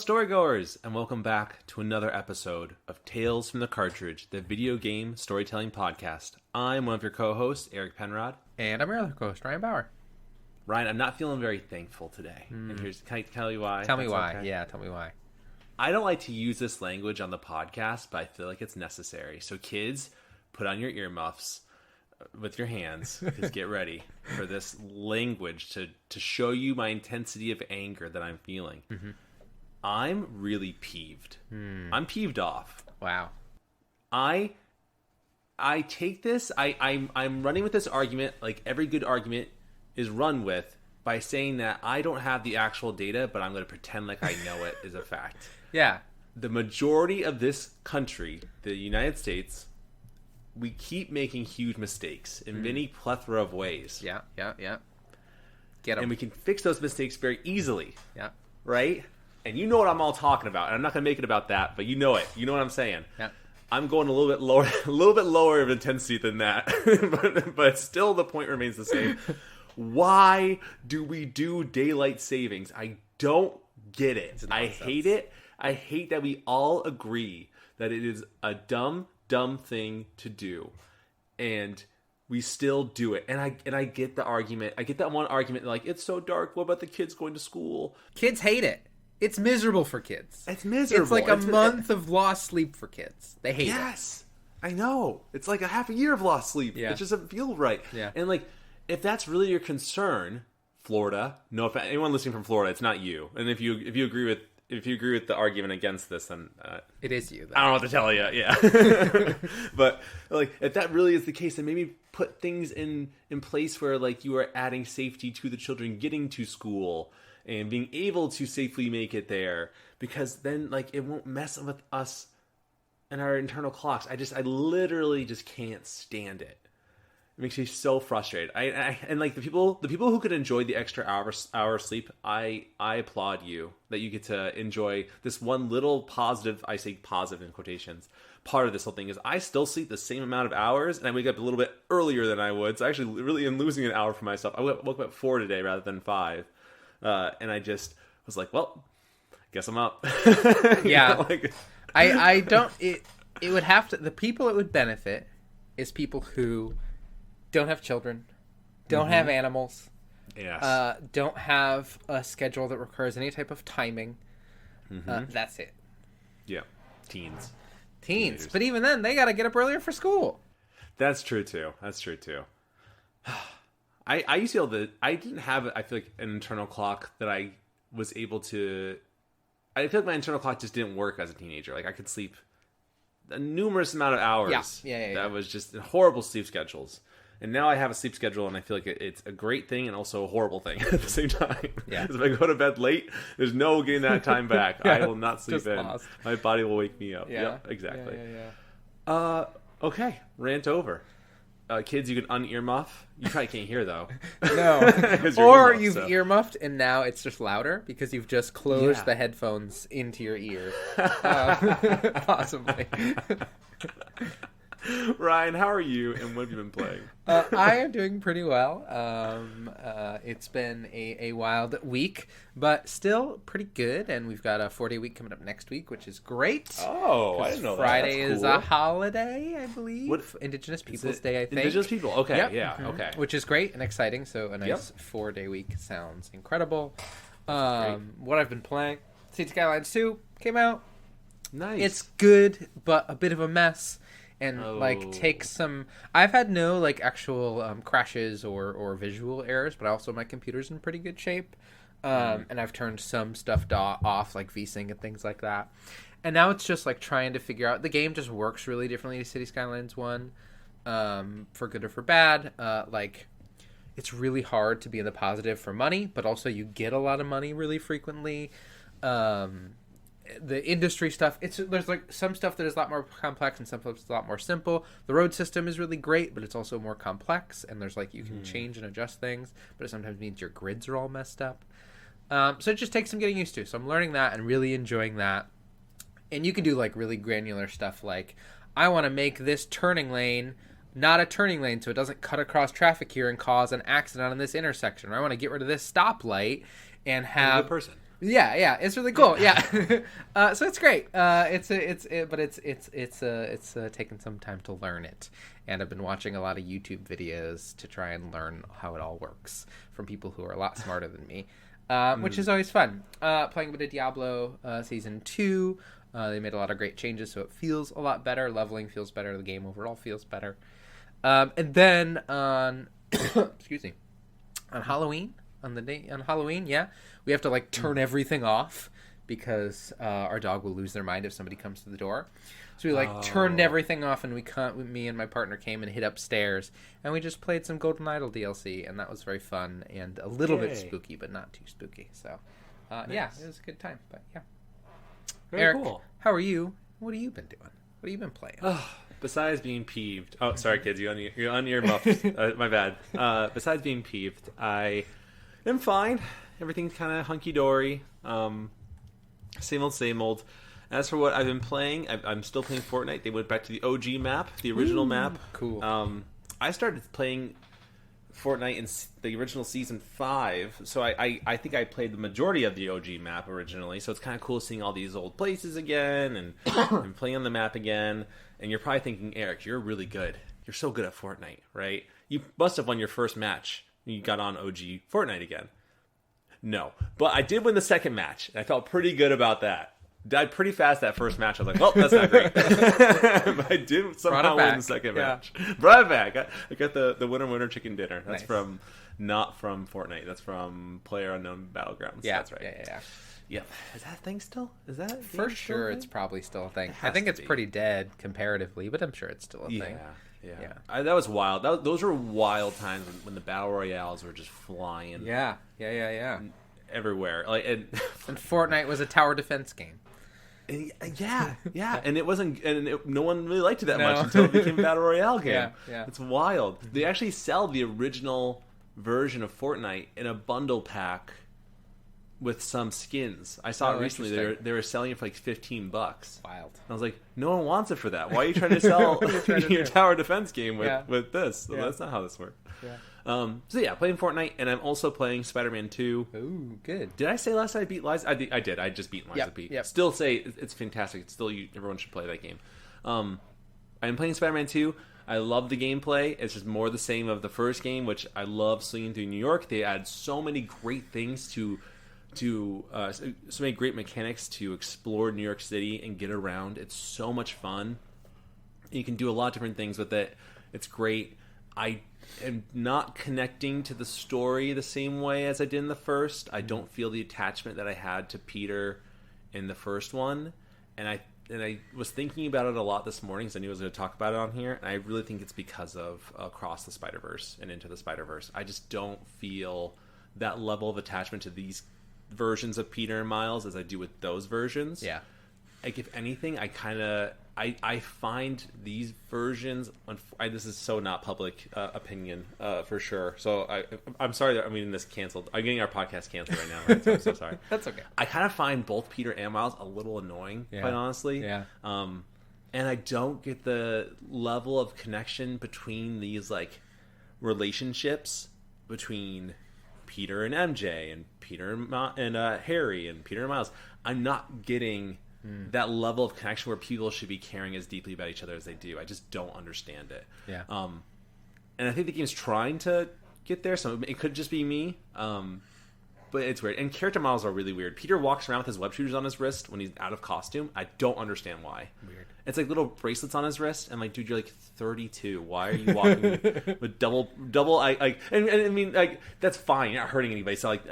storygoers, and welcome back to another episode of Tales from the Cartridge, the video game storytelling podcast. I'm one of your co-hosts, Eric Penrod. And I'm your other co-host, Ryan Bauer. Ryan, I'm not feeling very thankful today. And can I tell you why? Tell me why. Okay? Yeah, tell me why. I don't like to use this language on the podcast, but I feel like it's necessary. So kids, put on your earmuffs with your hands, because get ready for this language to show you my intensity of anger that I'm feeling. Mm-hmm. I'm really peeved. I'm peeved off. Wow. I take this. I'm running with this argument like every good argument is run with by saying that I don't have the actual data, but I'm going to pretend like I know it is a fact. Yeah. The majority of this country, the United States, we keep making huge mistakes in many plethora of ways. Yeah. Get them. And we can fix those mistakes very easily. Yeah. Right? And you know what I'm all talking about. And I'm not going to make it about that, but you know it. You know what I'm saying. Yeah. I'm going a little bit lower of intensity than that. but still the point remains the same. Why do we do daylight savings? I don't get it. I hate it. I hate that we all agree that it is a dumb thing to do. And we still do it. And I get the argument. I get that one argument like, it's so dark. What about the kids going to school? Kids hate it. It's miserable for kids. It's miserable. It's like a month of lost sleep for kids. They hate it. Yes. I know. It's like a half a year of lost sleep. Yeah. It just doesn't feel right. Yeah. And like, if that's really your concern, Florida, no offense, anyone listening from Florida, it's not you. And if you agree with the argument against this, then it is you. Though. I don't know what to tell you. Yeah. But like, if that really is the case, then maybe put things in place where like you are adding safety to the children getting to school and being able to safely make it there, because then like it won't mess with us and our internal clocks. I literally just can't stand it. It makes me so frustrated. And like the people who could enjoy the extra hour sleep, I applaud you that you get to enjoy this one little positive. I say positive in quotations. Part of this whole thing is I still sleep the same amount of hours, and I wake up a little bit earlier than I would. So I actually really am losing an hour for myself. I woke up at 4 today rather than 5. And I just was like, well, guess I'm up. Yeah. Like, I don't, it would have to, the people it would benefit is people who don't have children, don't have animals, yes. Don't have a schedule that requires any type of timing. That's it. Yeah. Teens. Teens. But even then, they got to get up earlier for school. That's true too. I used to be able to, I didn't have, I feel like, an internal clock that I was able to, I feel like my internal clock just didn't work as a teenager. Like I could sleep a numerous amount of hours. Yeah. That was just horrible sleep schedules. And now I have a sleep schedule, and I feel like it's a great thing and also a horrible thing at the same time. Yeah. Because if I go to bed late, there's no getting that time back. Yeah, I will not sleep in. lost. My body will wake me up. Yeah. Yep, exactly. Yeah. Okay, rant over. Kids, you can un-earmuff. You probably can't hear, though. No. 'Cause you're Or earmuffed, you've so. earmuffed, and now it's just louder because you've just closed Yeah. the headphones into your ear. Possibly. Ryan, how are you, and what have you been playing? I am doing pretty well. It's been a wild week, but still pretty good. And we've got a 4-day week coming up next week, which is great. Oh, I didn't know Friday that. That's is cool. a holiday, I believe. What- Indigenous Is Peoples it Day, I think. Indigenous people. Okay, Yep. yeah, Mhm. okay. Which is great and exciting. So a nice 4-day week sounds incredible. What I've been playing, Cities Skylines 2 came out. Nice. It's good, but a bit of a mess. And like takes some. I've had no like actual crashes or visual errors, but also my computer's in pretty good shape. And I've turned some stuff off, like VSync and things like that. And now it's just like trying to figure out. The game just works really differently to Cities Skylines 1, for good or for bad. Like it's really hard to be in the positive for money, but also you get a lot of money really frequently. The industry stuff, there's like some stuff that is a lot more complex and some stuff is a lot more simple. The road system is really great, but it's also more complex, and there's like you can change and adjust things, but it sometimes means your grids are all messed up. So it just takes some getting used to. So I'm learning that and really enjoying that. And you can do like really granular stuff like, I want to make this turning lane not a turning lane so it doesn't cut across traffic here and cause an accident on this intersection. Or I want to get rid of this stoplight and have... person. Yeah, it's really cool. Yeah, so it's great. But it's taken some time to learn it, and I've been watching a lot of YouTube videos to try and learn how it all works from people who are a lot smarter than me, which is always fun. Playing a bit of Diablo Season 2. They made a lot of great changes, so it feels a lot better. Leveling feels better. The game overall feels better. And then on excuse me, on Halloween. On Halloween, yeah, we have to like turn everything off because our dog will lose their mind if somebody comes to the door. So we turned everything off, and me and my partner came and hid upstairs, and we just played some Golden Idol DLC, and that was very fun and a little bit spooky, but not too spooky. So, nice. Yeah, it was a good time. But yeah, very Eric, cool. How are you? What have you been doing? What have you been playing? Besides being peeved, sorry kids, you're on your muffs. My bad. Besides being peeved, I'm fine. Everything's kind of hunky-dory. Same old. As for what I've been playing, I'm still playing Fortnite. They went back to the OG map, the original map. Cool. I started playing Fortnite in the original Season 5, so I think I played the majority of the OG map originally, so it's kind of cool seeing all these old places again and playing on the map again. And you're probably thinking, Eric, you're really good. You're so good at Fortnite, right? You must have won your first match. You got on OG Fortnite again. No. But I did win the second match, and I felt pretty good about that. Died pretty fast that first match. I was like, well, that's not great. But I did somehow win the second match. Brought it back. I got the winner chicken dinner. That's not from Fortnite. That's from PlayerUnknown Battlegrounds. Yeah, that's right. Yeah. Is that a thing still? Is that for sure? It's probably still a thing. I think it's pretty dead comparatively, but I'm sure it's still a thing. Yeah. That was wild. Those were wild times when the battle royales were just flying. Yeah. Everywhere. And Fortnite was a tower defense game. Yeah. And it wasn't. No one really liked it that much until it became a battle royale game. Yeah. It's wild. They actually sell the original version of Fortnite in a bundle pack with some skins. I saw it recently. They were selling it for like $15. Wild. I was like, no one wants it for that. Why are you trying to sell your tower defense game with this? So that's not how this works. Yeah. Playing Fortnite, and I'm also playing Spider-Man 2. Ooh, good. Did I say last time I beat Lies? I did. I just beat Lies of P. Yep. Still say it's fantastic. It's still everyone should play that game. I'm playing Spider-Man 2. I love the gameplay. It's just more the same of the first game, which I love swinging through New York. They add so many great things to so many great mechanics to explore New York City and get around. It's so much fun. You can do a lot of different things with it. It's great. I am not connecting to the story the same way as I did in the first. I don't feel the attachment that I had to Peter in the first one. And I was thinking about it a lot this morning because I knew I was going to talk about it on here. And I really think it's because of Across the Spider-Verse and Into the Spider-Verse. I just don't feel that level of attachment to these versions of Peter and Miles as I do with those versions. Yeah. Like, if anything, I find these versions, this is so not public opinion for sure. So I'm sorry that I'm getting this canceled. I'm getting our podcast canceled right now. Right? So I'm so sorry. That's okay. I kind of find both Peter and Miles a little annoying, quite honestly. Yeah. And I don't get the level of connection between these like relationships between Peter and MJ and Peter and Harry and Peter and Miles. I'm not getting that level of connection where people should be caring as deeply about each other as they do. I just don't understand it. Yeah. And I think the game's trying to get there, so it could just be me. But it's weird. And character models are really weird. Peter walks around with his web shooters on his wrist when he's out of costume. I don't understand why. Weird. It's like little bracelets on his wrist. I'm like, dude, you're like 32. Why are you walking with double? I mean, like, that's fine. You're not hurting anybody. So like,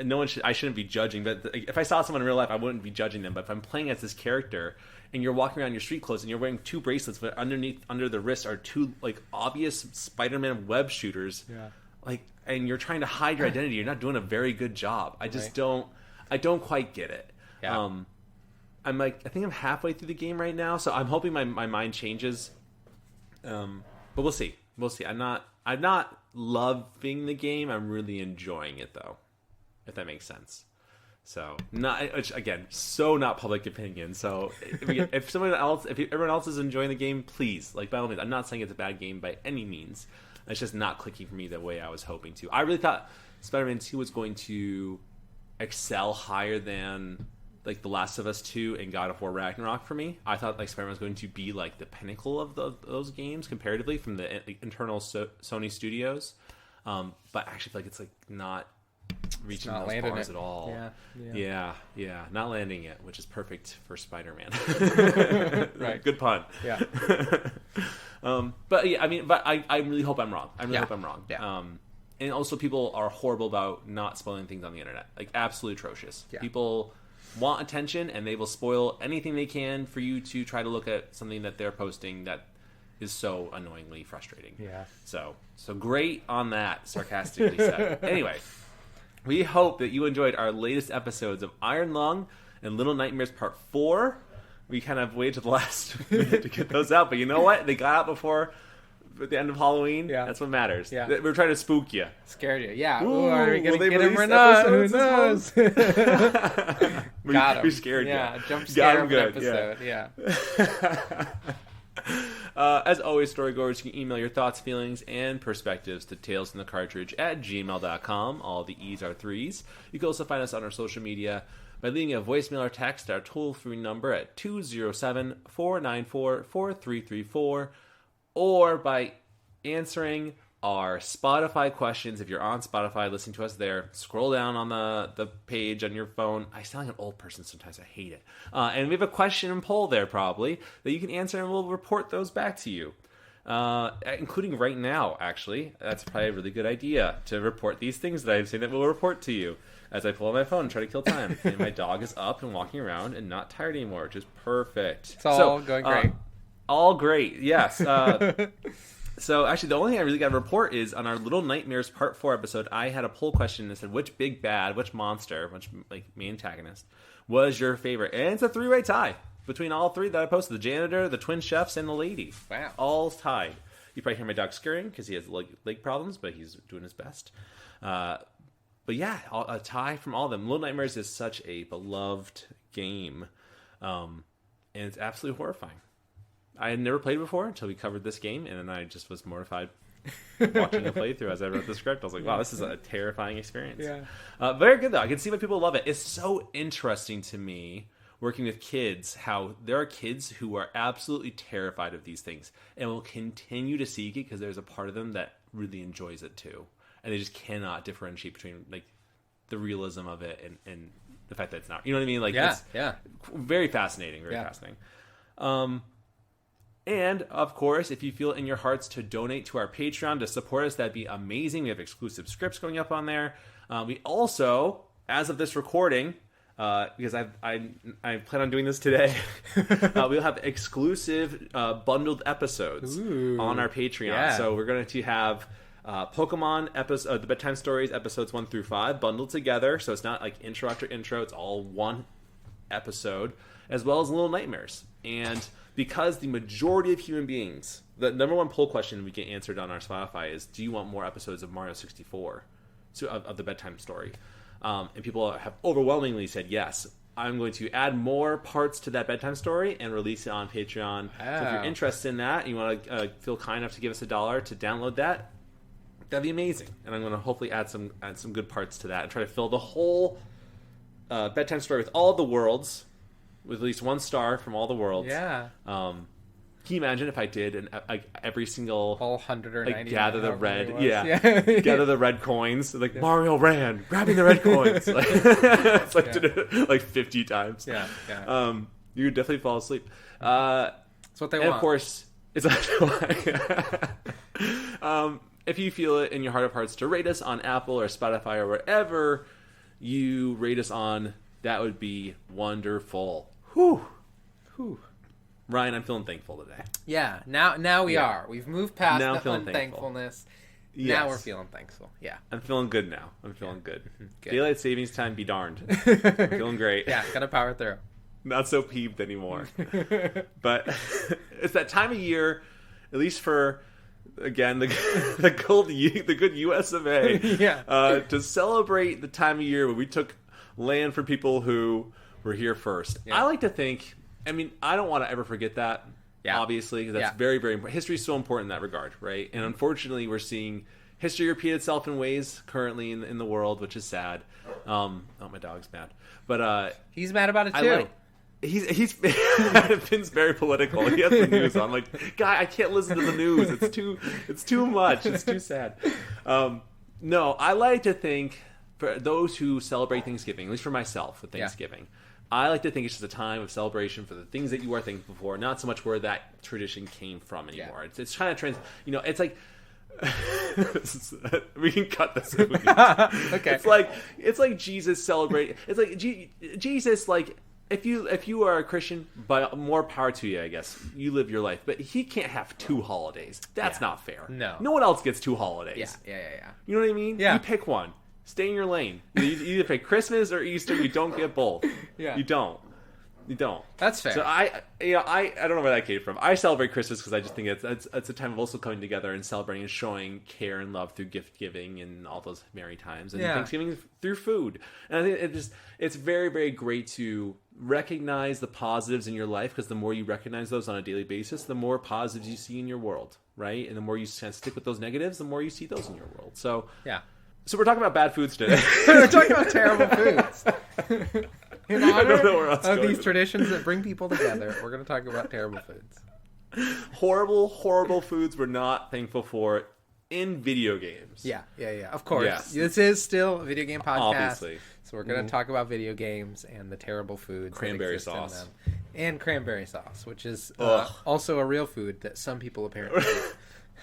I shouldn't be judging. But like, if I saw someone in real life, I wouldn't be judging them. But if I'm playing as this character and you're walking around your street clothes and you're wearing two bracelets, but under the wrist are two like obvious Spider-Man web shooters. Yeah. Like, and you're trying to hide your identity. You're not doing a very good job. I just don't quite get it. Yeah. I think I'm halfway through the game right now, so I'm hoping my mind changes. But we'll see. I'm not loving the game. I'm really enjoying it though, if that makes sense. So which again, so not public opinion. So if everyone else is enjoying the game, please, like, by all means. I'm not saying it's a bad game by any means. It's just not clicking for me the way I was hoping to. I really thought Spider-Man 2 was going to excel higher than like The Last of Us 2 and God of War Ragnarok for me. I thought like Spider-Man was going to be like the pinnacle of those games comparatively from the internal Sony studios. But I actually feel like it's like not reaching those bars at all. Yeah, not landing it, which is perfect for Spider-Man. Right. Good pun. Yeah. But yeah, I really hope I'm wrong. I really hope I'm wrong. Yeah. And also people are horrible about not spoiling things on the internet. Like absolutely atrocious. Yeah. People want attention and they will spoil anything they can for you to try to look at something that they're posting that is so annoyingly frustrating. Yeah. So great on that, sarcastically said. Anyway, we hope that you enjoyed our latest episodes of Iron Lung and Little Nightmares Part 4. We kind of waited to the last minute to get those out, but you know what? They got out before the end of Halloween. Yeah. That's what matters. Yeah. We're trying to spook you. Scared you. Yeah. Ooh, are we going to get him or release not? Who episodes knows? Got him. We scared you. Yeah, jump scare of an good, episode. Yeah. As always, Storygoers, you can email your thoughts, feelings, and perspectives to talesfromthecartridge@gmail.com. All the E's are threes. You can also find us on our social media by leaving a voicemail or text our toll-free number at 207-494-4334, or by answering our Spotify questions. If you're on Spotify, listening to us there, scroll down on the page on your phone. I sound like an old person sometimes. I hate it. And we have a question and poll there probably that you can answer, and we'll report those back to you. Including right now, actually. That's probably a really good idea to report these things that I've seen that we'll report to you as I pull out my phone and try to kill time. And my dog is up and walking around and not tired anymore, which is perfect. It's all going great. All great, yes. So actually, the only thing I really got to report is on our Little Nightmares Part 4 episode, I had a poll question that said, which big bad, which monster, which like main antagonist, was your favorite? And it's a 3-way tie between all three that I posted. The janitor, the twin chefs, and the lady. Wow. All tied. You probably hear my dog scurrying because he has leg problems, but he's doing his best. But yeah, a tie from all of them. Little Nightmares is such a beloved game. And it's absolutely horrifying. I had never played it before until we covered this game, and then I just was mortified watching a playthrough as I wrote the script. I was like, wow, this is a terrifying experience. Yeah. Very good, though. I can see why people love it. It's so interesting to me, working with kids, how there are kids who are absolutely terrified of these things and will continue to seek it because there's a part of them that really enjoys it, too. And they just cannot differentiate between like the realism of it and the fact that it's not. You know what I mean? Like, it's very fascinating, fascinating. And, of course, if you feel in your hearts to donate to our Patreon to support us, that'd be amazing. We have exclusive scripts going up on there. We also, as of this recording, because I plan on doing this today, we'll have exclusive bundled episodes on our Patreon. Yeah. So we're going to have Pokemon episode, the Bedtime Stories episodes 1 through 5 bundled together. So it's not like intro after intro. It's all one episode, as well as Little Nightmares. And because the majority of human beings, the number one poll question we get answered on our Spotify is, do you want more episodes of Mario 64, of the Bedtime Story? And people have overwhelmingly said yes. I'm going to add more parts to that Bedtime Story and release it on Patreon. So if you're interested in that, and you want to feel kind enough to give us $1 to download that, that'd be amazing. And I'm going to hopefully add some good parts to that and try to fill the whole Bedtime Story with all the worlds, with at least 1 star from all the worlds. Yeah. Can you imagine if I did every single all 190 gather the red gather the red coins Mario ran grabbing the red coins it's did it like 50 times. You would definitely fall asleep. That's what they want. Of course, it's if you feel it in your heart of hearts to rate us on Apple or Spotify or wherever you rate us on, that would be wonderful. Whew. Ryan, I'm feeling thankful today. Yeah, now we are. We've moved past now the feeling unthankfulness. Yes. Now we're feeling thankful. Yeah. I'm feeling good now. I'm feeling good. Good. Daylight savings time be darned. I'm feeling great. Yeah, gotta power through. Not so peeved anymore. But it's that time of year, at least for, again, the good US of A, to celebrate the time of year when we took land from people who were here first. I like to think, I don't want to ever forget that, obviously, because that's very, very important. History is so important in that regard, right? And unfortunately, we're seeing history repeats itself in ways currently in the world, which is sad. Oh, my dog's mad, but he's mad about it too. He's Finn's very political. He has the news on. I'm like, guy, I can't listen to the news. It's too much. It's too sad. No, I like to think, for those who celebrate Thanksgiving, at least for myself with Thanksgiving, I like to think it's just a time of celebration for the things that you are thankful for, not so much where that tradition came from anymore. Yeah. It's trying to it's like we can cut this. Okay. It's like Jesus celebrate. It's like Jesus like. If you are a Christian, by more power to you, I guess. You live your life. But he can't have 2 holidays. That's not fair. No one else gets 2 holidays. Yeah. You know what I mean? Yeah. You pick one. Stay in your lane. You either pick Christmas or Easter. You don't get both. Yeah. You don't. That's fair. So I don't know where that came from. I celebrate Christmas because I just think it's a time of also coming together and celebrating and showing care and love through gift giving and all those merry times, and Thanksgiving through food. And I think it's very, very great to recognize the positives in your life, because the more you recognize those on a daily basis, the more positives you see in your world, right? And the more you kind of stick with those negatives, the more you see those in your world. So we're talking about bad foods today. We're talking about terrible foods. In honor of these with traditions that bring people together, we're going to talk about terrible foods. Horrible, horrible foods we're not thankful for in video games. Yeah. Of course. Yes. This is still a video game podcast. Obviously. So we're going to talk about video games and the terrible foods. Cranberry sauce. And cranberry sauce, which is also a real food that some people apparently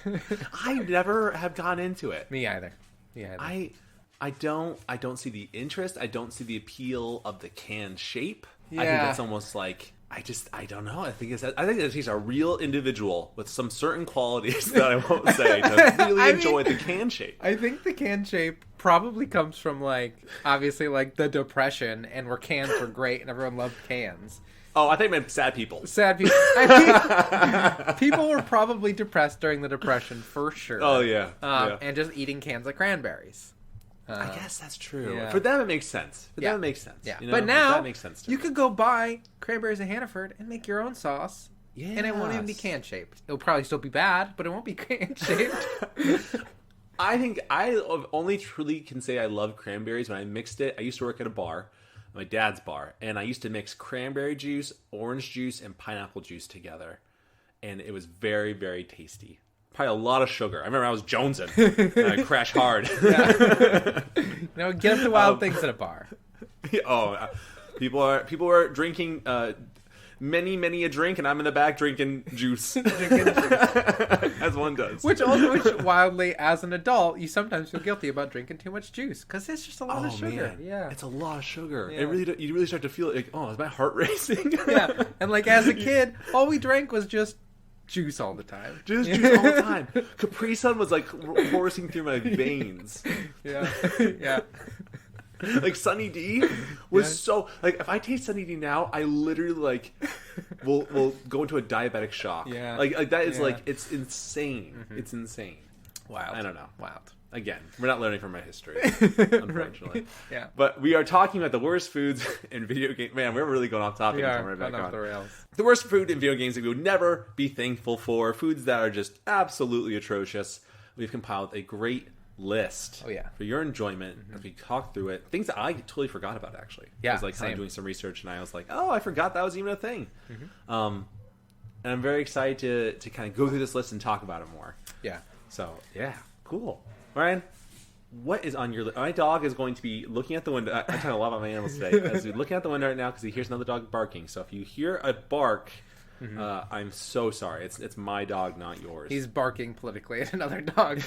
do. I never have gone into it. Me either. I don't see the interest. I don't see the appeal of the can shape. Yeah. I think that's almost like I don't know. I think that he's a real individual with some certain qualities that I won't say to really enjoy the can shape. I think the can shape probably comes from obviously the Depression, and where cans were great and everyone loved cans. Oh, I think I meant sad people. Sad people. I mean, people were probably depressed during the Depression for sure. Oh yeah. And just eating cans of cranberries. I guess that's true. Yeah. For them, it makes sense. Yeah. Yeah. You know? But now that makes sense to you me. could go buy cranberries at Hannaford and make your own sauce. Yeah. And it won't even be can shaped. It'll probably still be bad, but it won't be can shaped. I think I only truly can say I love cranberries when I mixed it. I used to work at a bar, my dad's bar, and I used to mix cranberry juice, orange juice, and pineapple juice together. And it was very, very tasty. Probably a lot of sugar. I remember I was jonesing and I crashed hard. Get up to wild things at a bar. People are drinking many a drink, and I'm in the back drinking juice. As one does. Which wildly, as an adult, you sometimes feel guilty about drinking too much juice because it's just a lot of sugar. Man. Yeah, it's a lot of sugar. Yeah. You really start to feel like, is my heart racing? Yeah, and as a kid, all we drank was just juice all the time. Just juice all the time. Capri Sun was coursing through my veins. Yeah. Sunny D was so if I taste Sunny D now, I literally will go into a diabetic shock. Yeah. That is it's insane. Mm-hmm. It's insane. Wild. I don't know. Wild. Again, we're not learning from my history, unfortunately. Yeah. But we are talking about the worst foods in video games. Man, we're really going off topic. We are right back going off on the rails. The worst food in video games that we would never be thankful for. Foods that are just absolutely atrocious. We've compiled a great list for your enjoyment as we talk through it. Things that I totally forgot about, actually. Yeah, I was kind of doing some research, and I was like, I forgot that was even a thing. Mm-hmm. And I'm very excited to kind of go through this list and talk about it more. Yeah. So, cool. Ryan, what is on your list? My dog is going to be looking at the window. I'm talking a lot about my animals today. As we're looking out the window right now because he hears another dog barking. So if you hear a bark, I'm so sorry. It's my dog, not yours. He's barking politically at another dog.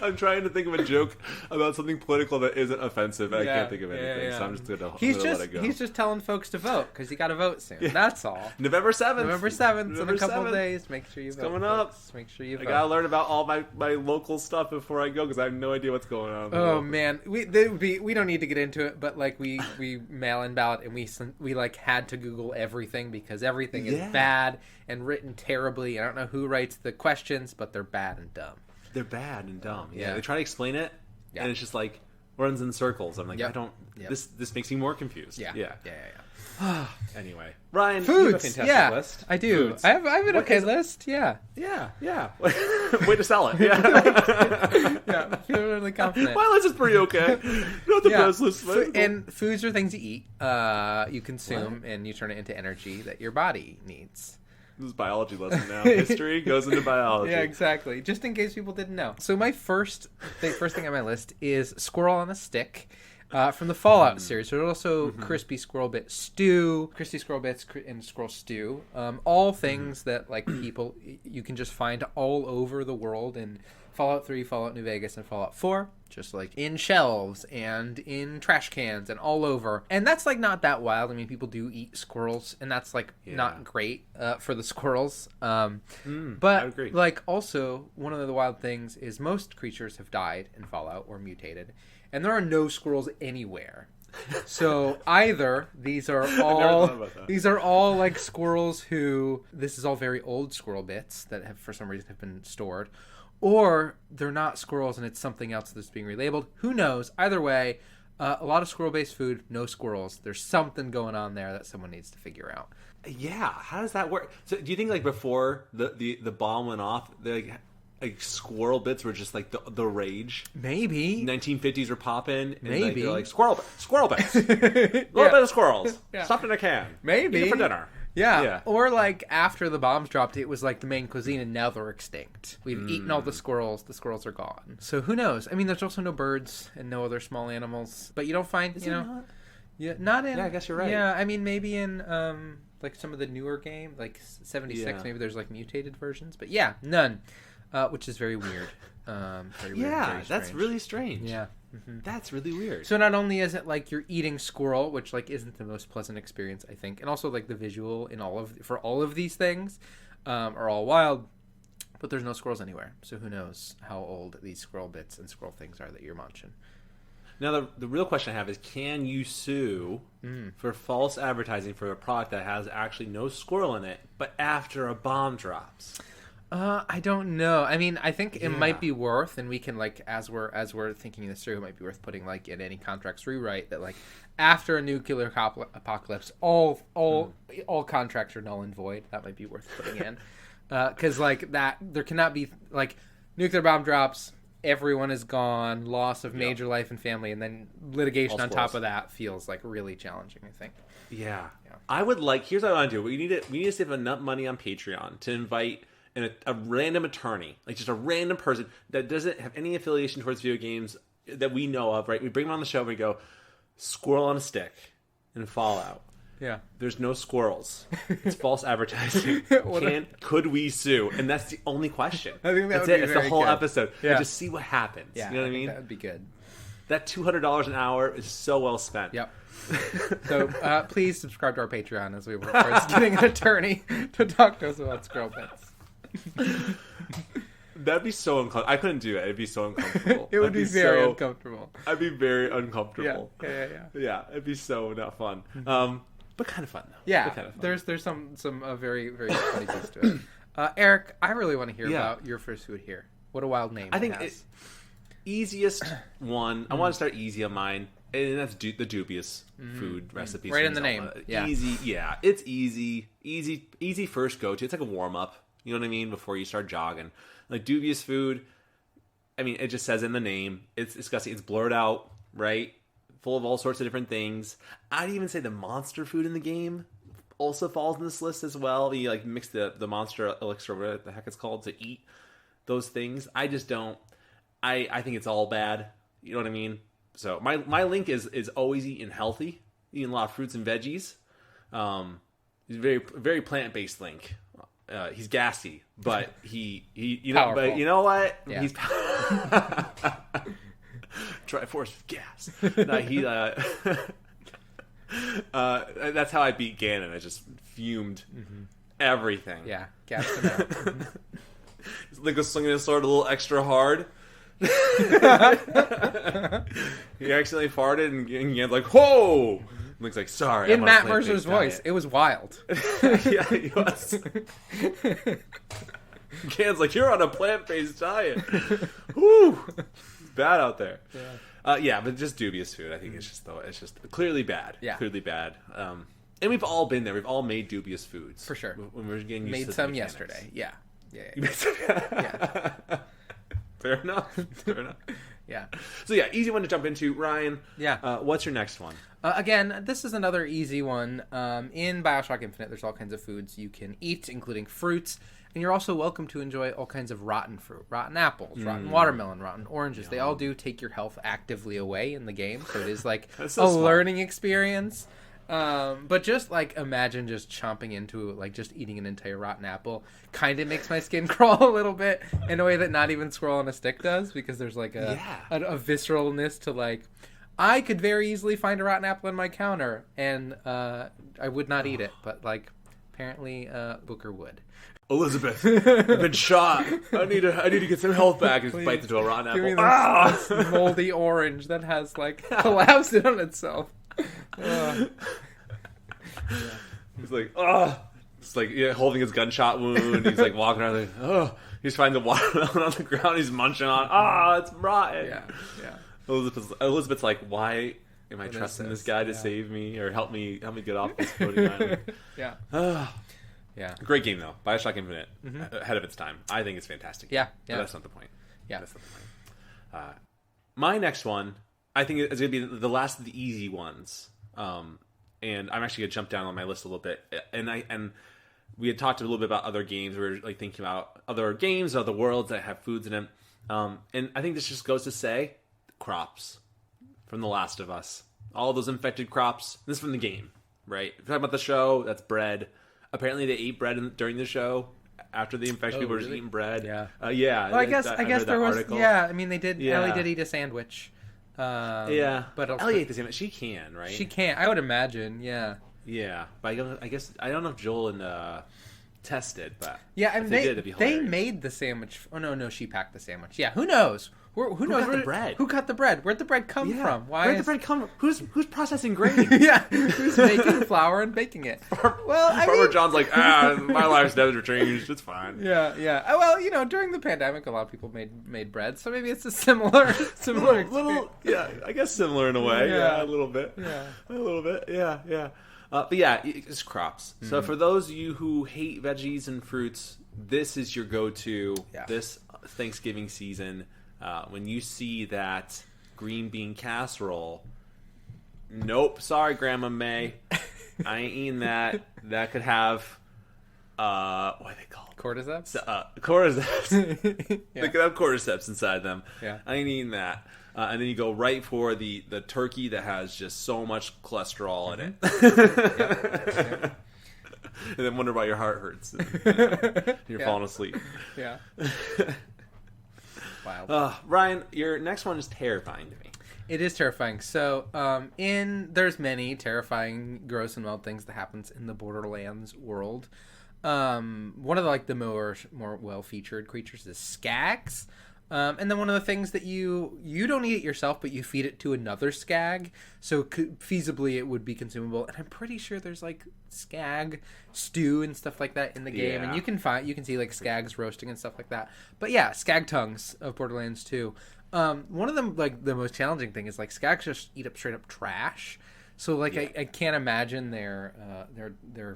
I'm trying to think of a joke about something political that isn't offensive, and I can't think of anything, so I'm just going to let it go. He's just telling folks to vote, because you got to vote soon. Yeah. That's all. November 7th. In a couple of days. Make sure you vote. Coming up. Make sure you vote. I got to learn about all my local stuff before I go, because I have no idea what's going on. Oh, man. We don't need to get into it, but we mail in ballot, and we had to Google everything, because everything is bad and written terribly. I don't know who writes the questions, but they're bad and dumb. They're bad and dumb. Yeah. They try to explain it, and it's just runs in circles. I'm like, Yep. I don't. Yep. This makes me more confused. Yeah. Anyway, Ryan, you have a Foods. fantastic Yeah, list. I do. Foods. I have an What okay is- list. Yeah. Yeah. Way to sell it. Yeah. Yeah. I feel really confident. My list is pretty okay. Not the best list. And foods are things you eat, you consume, and you turn it into energy that your body needs. This is biology lesson now. History goes into biology. Yeah, exactly. Just in case people didn't know. So my first thing on my list is squirrel on a stick. From the Fallout series. So there's also crispy squirrel bit stew, crispy squirrel bits, and squirrel stew. All things that like people you can just find all over the world in Fallout 3, Fallout New Vegas, and Fallout 4. Just like in shelves and in trash cans and all over. And that's like not that wild. I mean, people do eat squirrels, and that's like not great for the squirrels. I But agree. like also one of the wild things is most creatures have died in Fallout or mutated, and there are no squirrels anywhere. So either these are all thought about that. these are all like squirrels who this is all very old squirrel bits that have for some reason have been stored, or they're not squirrels and it's something else that's being relabeled. Who knows? Either way, a lot of squirrel-based food, no squirrels. There's something going on there that someone needs to figure out. Yeah, how does that work? So, do you think like before the bomb went off, like squirrel bits were just like the rage? Maybe. 1950s were popping. And Maybe. like, they're like squirrel bits, a little bit of squirrels, Yeah. stuffed in a can. Maybe. Eat it for dinner. Yeah. Or like after the bombs dropped, it was like the main cuisine, and now they're extinct. We've eaten all the squirrels. The squirrels are gone. So who knows? I mean, there's also no birds and no other small animals. But you don't find, not in. Yeah, I guess you're right. Yeah, I mean, maybe in like some of the newer game, like 76, Yeah. maybe there's like mutated versions. But yeah, none, which is very weird. Very weird, Yeah, very that's strange. really strange. Yeah. That's really weird. So not only is it like you're eating squirrel, which like isn't the most pleasant experience, I think, and also like the visual in for all of these things are all wild, but there's no squirrels anywhere. So who knows how old these squirrel bits and squirrel things are that you're munching. Now, the real question I have is, can you sue for false advertising for a product that has actually no squirrel in it, but after a bomb drops? I don't know. I mean, I think it might Yeah. be worth, and we can like as we're thinking this through, it might be worth putting like in any contracts rewrite that like after a nuclear apocalypse, all contracts are null and void. That might be worth putting in, because like that there cannot be like nuclear bomb drops, everyone is gone, loss of major life and family, and then litigation All on top squirrels. of that feels like really challenging. I think. Yeah. I would like. Here's what I want to do. We need to save enough money on Patreon to invite a random attorney, like just a random person that doesn't have any affiliation towards video games that we know of. Right? We bring them on the show and we go, squirrel on a stick in Fallout. Yeah. There's no squirrels. It's false advertising. Could we sue? And that's the only question. I think that that's would it. be It's the very whole good. episode. Yeah. And just see what happens. Yeah. You know what I think mean? That would be good. That $200 an hour is so well spent. Yep. So please subscribe to our Patreon as we work towards getting an attorney to talk to us about squirrel bits. That'd be so uncomfortable. I couldn't do it. It'd be so uncomfortable. It would I'd be very so- uncomfortable. I'd be very Yeah. uncomfortable. Yeah, it'd be so not fun. But kind of fun though. Yeah. But kind of fun. There's some very very funny piece to it. Eric, I really want to hear Yeah. about your first food here. What a wild name! I think it has. easiest one. I want to start easy on mine, and that's the dubious food recipes. Right from in the name. Zelda. Yeah. Easy. Yeah, it's easy first go to. It's like a warm up. You know what I mean? Before you start jogging, like dubious food. I mean, it just says in the name. It's disgusting. It's blurred out, right? Full of all sorts of different things. I'd even say the monster food in the game also falls in this list as well. You like mix the monster elixir, whatever the heck it's called, to eat those things. I just don't. I think it's all bad. You know what I mean? So my link is always eating healthy, eating a lot of fruits and veggies. He's very very plant based Link. He's gassy, but he you know Powerful. but you know what? Yeah. He's Triforce with gas. No, he that's how I beat Ganon. I just fumed everything. Yeah, gassed him out. Link was swinging his sword a little extra hard. He accidentally farted, and Ganon's like, "Whoa!" Link's like, "Sorry." In I'm on a Matt plant-based Mercer's voice, diet." it was wild. Yeah, he was. Ganon's like, "You're on a plant-based diet." Woo! It's bad out there. Yeah, but just dubious food. I think it's just clearly bad. Yeah. Clearly bad. And we've all been there. We've all made dubious foods. For sure. When we're getting used Made to the some mechanics. yesterday. Yeah. Yeah. You made some... Yeah. Fair enough. Fair enough. Yeah. So yeah, easy one to jump into. Ryan, Yeah. what's your next one? Again, this is another easy one. In BioShock Infinite, there's all kinds of foods you can eat, including fruits. And you're also welcome to enjoy all kinds of rotten fruit. Rotten apples, rotten watermelon, rotten oranges. They all do take your health actively away in the game. So it is like so smart. learning experience. But just like imagine just chomping into like just eating an entire rotten apple kind of makes my skin crawl a little bit in a way that not even Squirrel on a Stick does, because there's like a visceralness to like, I could very easily find a rotten apple on my counter and I would not eat it, but like apparently Booker would. Elizabeth, I've been shot. I need to get some health back. Just bites into a rotten apple. Give me this moldy orange that has like collapsed in on itself. He's like, it's like holding his gunshot wound. He's like walking around like, he's finding the watermelon on the ground. He's munching on. It's rotten. Yeah. Elizabeth's like, why am I trusting this guy to save me or help me get off this floating island? Yeah. Yeah. Great game though. BioShock Infinite, ahead of its time. I think it's fantastic. Yeah. But that's not the point. Yeah. That's not the point. My next one, I think it's going to be the last of the easy ones. And I'm actually going to jump down on my list a little bit. And we had talked a little bit about other games. We were like thinking about other games, other worlds that have foods in them. And I think this just goes to say, crops from The Last of Us. All those infected crops. This is from the game, right? If you're talking about the show, that's bread. Apparently they ate bread during the show. After the infection, people were just eating bread. Yeah. Yeah. Well, I guess there was. Article. Yeah, I mean, they did. Yeah. Ellie did eat a sandwich. Yeah, but also, Ellie ate the sandwich. She can, right? She can. I would imagine. Yeah. Yeah, but I guess I don't know if Joel and Tess did, but yeah, I mean, they did, it'd be hilarious. They made the sandwich. Oh no, she packed the sandwich. Yeah, who knows? Who knows got the bread? Who got the bread? Where'd the bread come from? Where'd the bread come from? Who's processing grain? Yeah, who's making flour and baking it? Well, Farmer John's like, my life's never changed. It's fine. Yeah. Well, during the pandemic, a lot of people made bread, so maybe it's a similar little, yeah, I guess similar in a way. Yeah, a little bit. Yeah, a little bit. Yeah. But yeah, it's crops. Mm-hmm. So for those of you who hate veggies and fruits, this is your go-to this Thanksgiving season. When you see that green bean casserole, nope, sorry, Grandma May, I ain't eating that. That could have, what are they called? Cordyceps? Cordyceps. They could have cordyceps inside them. Yeah. I ain't eating that. And then you go right for the turkey that has just so much cholesterol in it. Yep. And then wonder why your heart hurts. You're falling asleep. Yeah. Wow. Ryan, your next one is terrifying to me. It is terrifying. So, there's many terrifying, gross, and wild things that happens in the Borderlands world. One of the more well-featured creatures is skags. And then one of the things that you don't eat it yourself, but you feed it to another skag. So feasibly it would be consumable. And I'm pretty sure there's like skag stew and stuff like that in the game. Yeah. And you can see like skags roasting and stuff like that. But yeah, skag tongues of Borderlands 2. One of them, like the most challenging thing is like skags just eat up straight up trash. So like I can't imagine their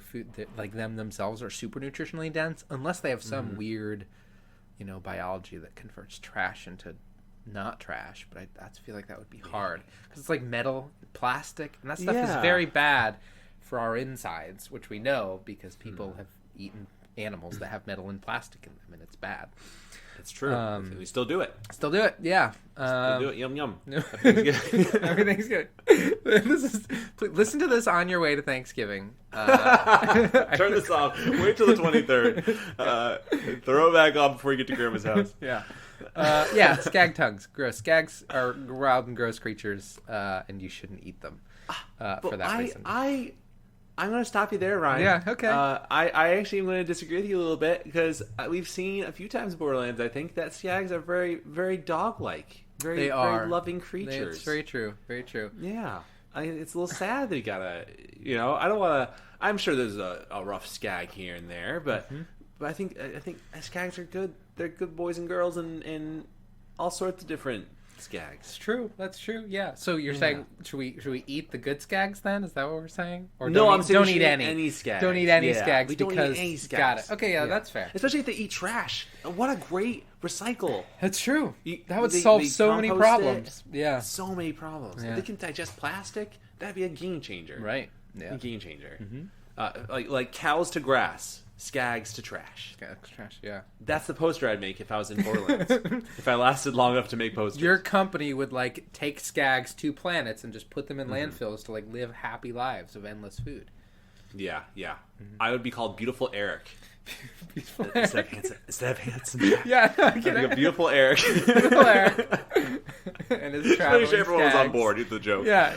food that, like themselves are super nutritionally dense unless they have some weird biology that converts trash into not trash, but I feel like that would be hard because it's like metal, plastic, and that stuff is very bad for our insides, which we know because people have eaten animals that have metal and plastic in them, and it's bad. It's true. We still do it. Still do it, yeah. Still do it. Yum yum. Everything's good. Listen to this on your way to Thanksgiving. Turn this off. Wait till the 23rd. Throw it back on before you get to Grandma's house. Yeah, skag tongues. Gross. Skags are wild and gross creatures, and you shouldn't eat them for that reason. I'm going to stop you there, Ryan. Yeah, okay. I actually am going to disagree with you a little bit because we've seen a few times in Borderlands, I think, that skags are very, very dog-like. Very loving creatures. It's very true. Very true. Yeah. It's a little sad that you gotta, I don't want to, I'm sure there's a rough skag here and there, but I think skags are good. They're good boys and girls in all sorts of different Skags. It's true. That's true. Yeah. So you're saying should we eat the good Skags then? Is that what we're saying? Or No, I'm saying don't eat any Skags. Don't eat any Skags we don't because eat any Skags. got it. Okay, yeah, that's fair. Especially if they eat trash. What a great recycle. That's true. That would solve so many problems. Yeah. So many problems. Yeah. If they can digest plastic, that'd be a game changer. Right. Yeah. A game changer. Like cows to grass, Skags to trash. Skags trash. Yeah. That's the poster I'd make if I was in Borderlands. If I lasted long enough to make posters. Your company would like take Skags to planets and just put them in landfills to like live happy lives of endless food. Yeah. I would be called Beautiful Eric. Beautiful Instead of handsome. Yeah, no, I'm I'd be a Beautiful Eric. Beautiful Eric. And his traveling Make sure everyone was on Skags. board with the joke. Yeah.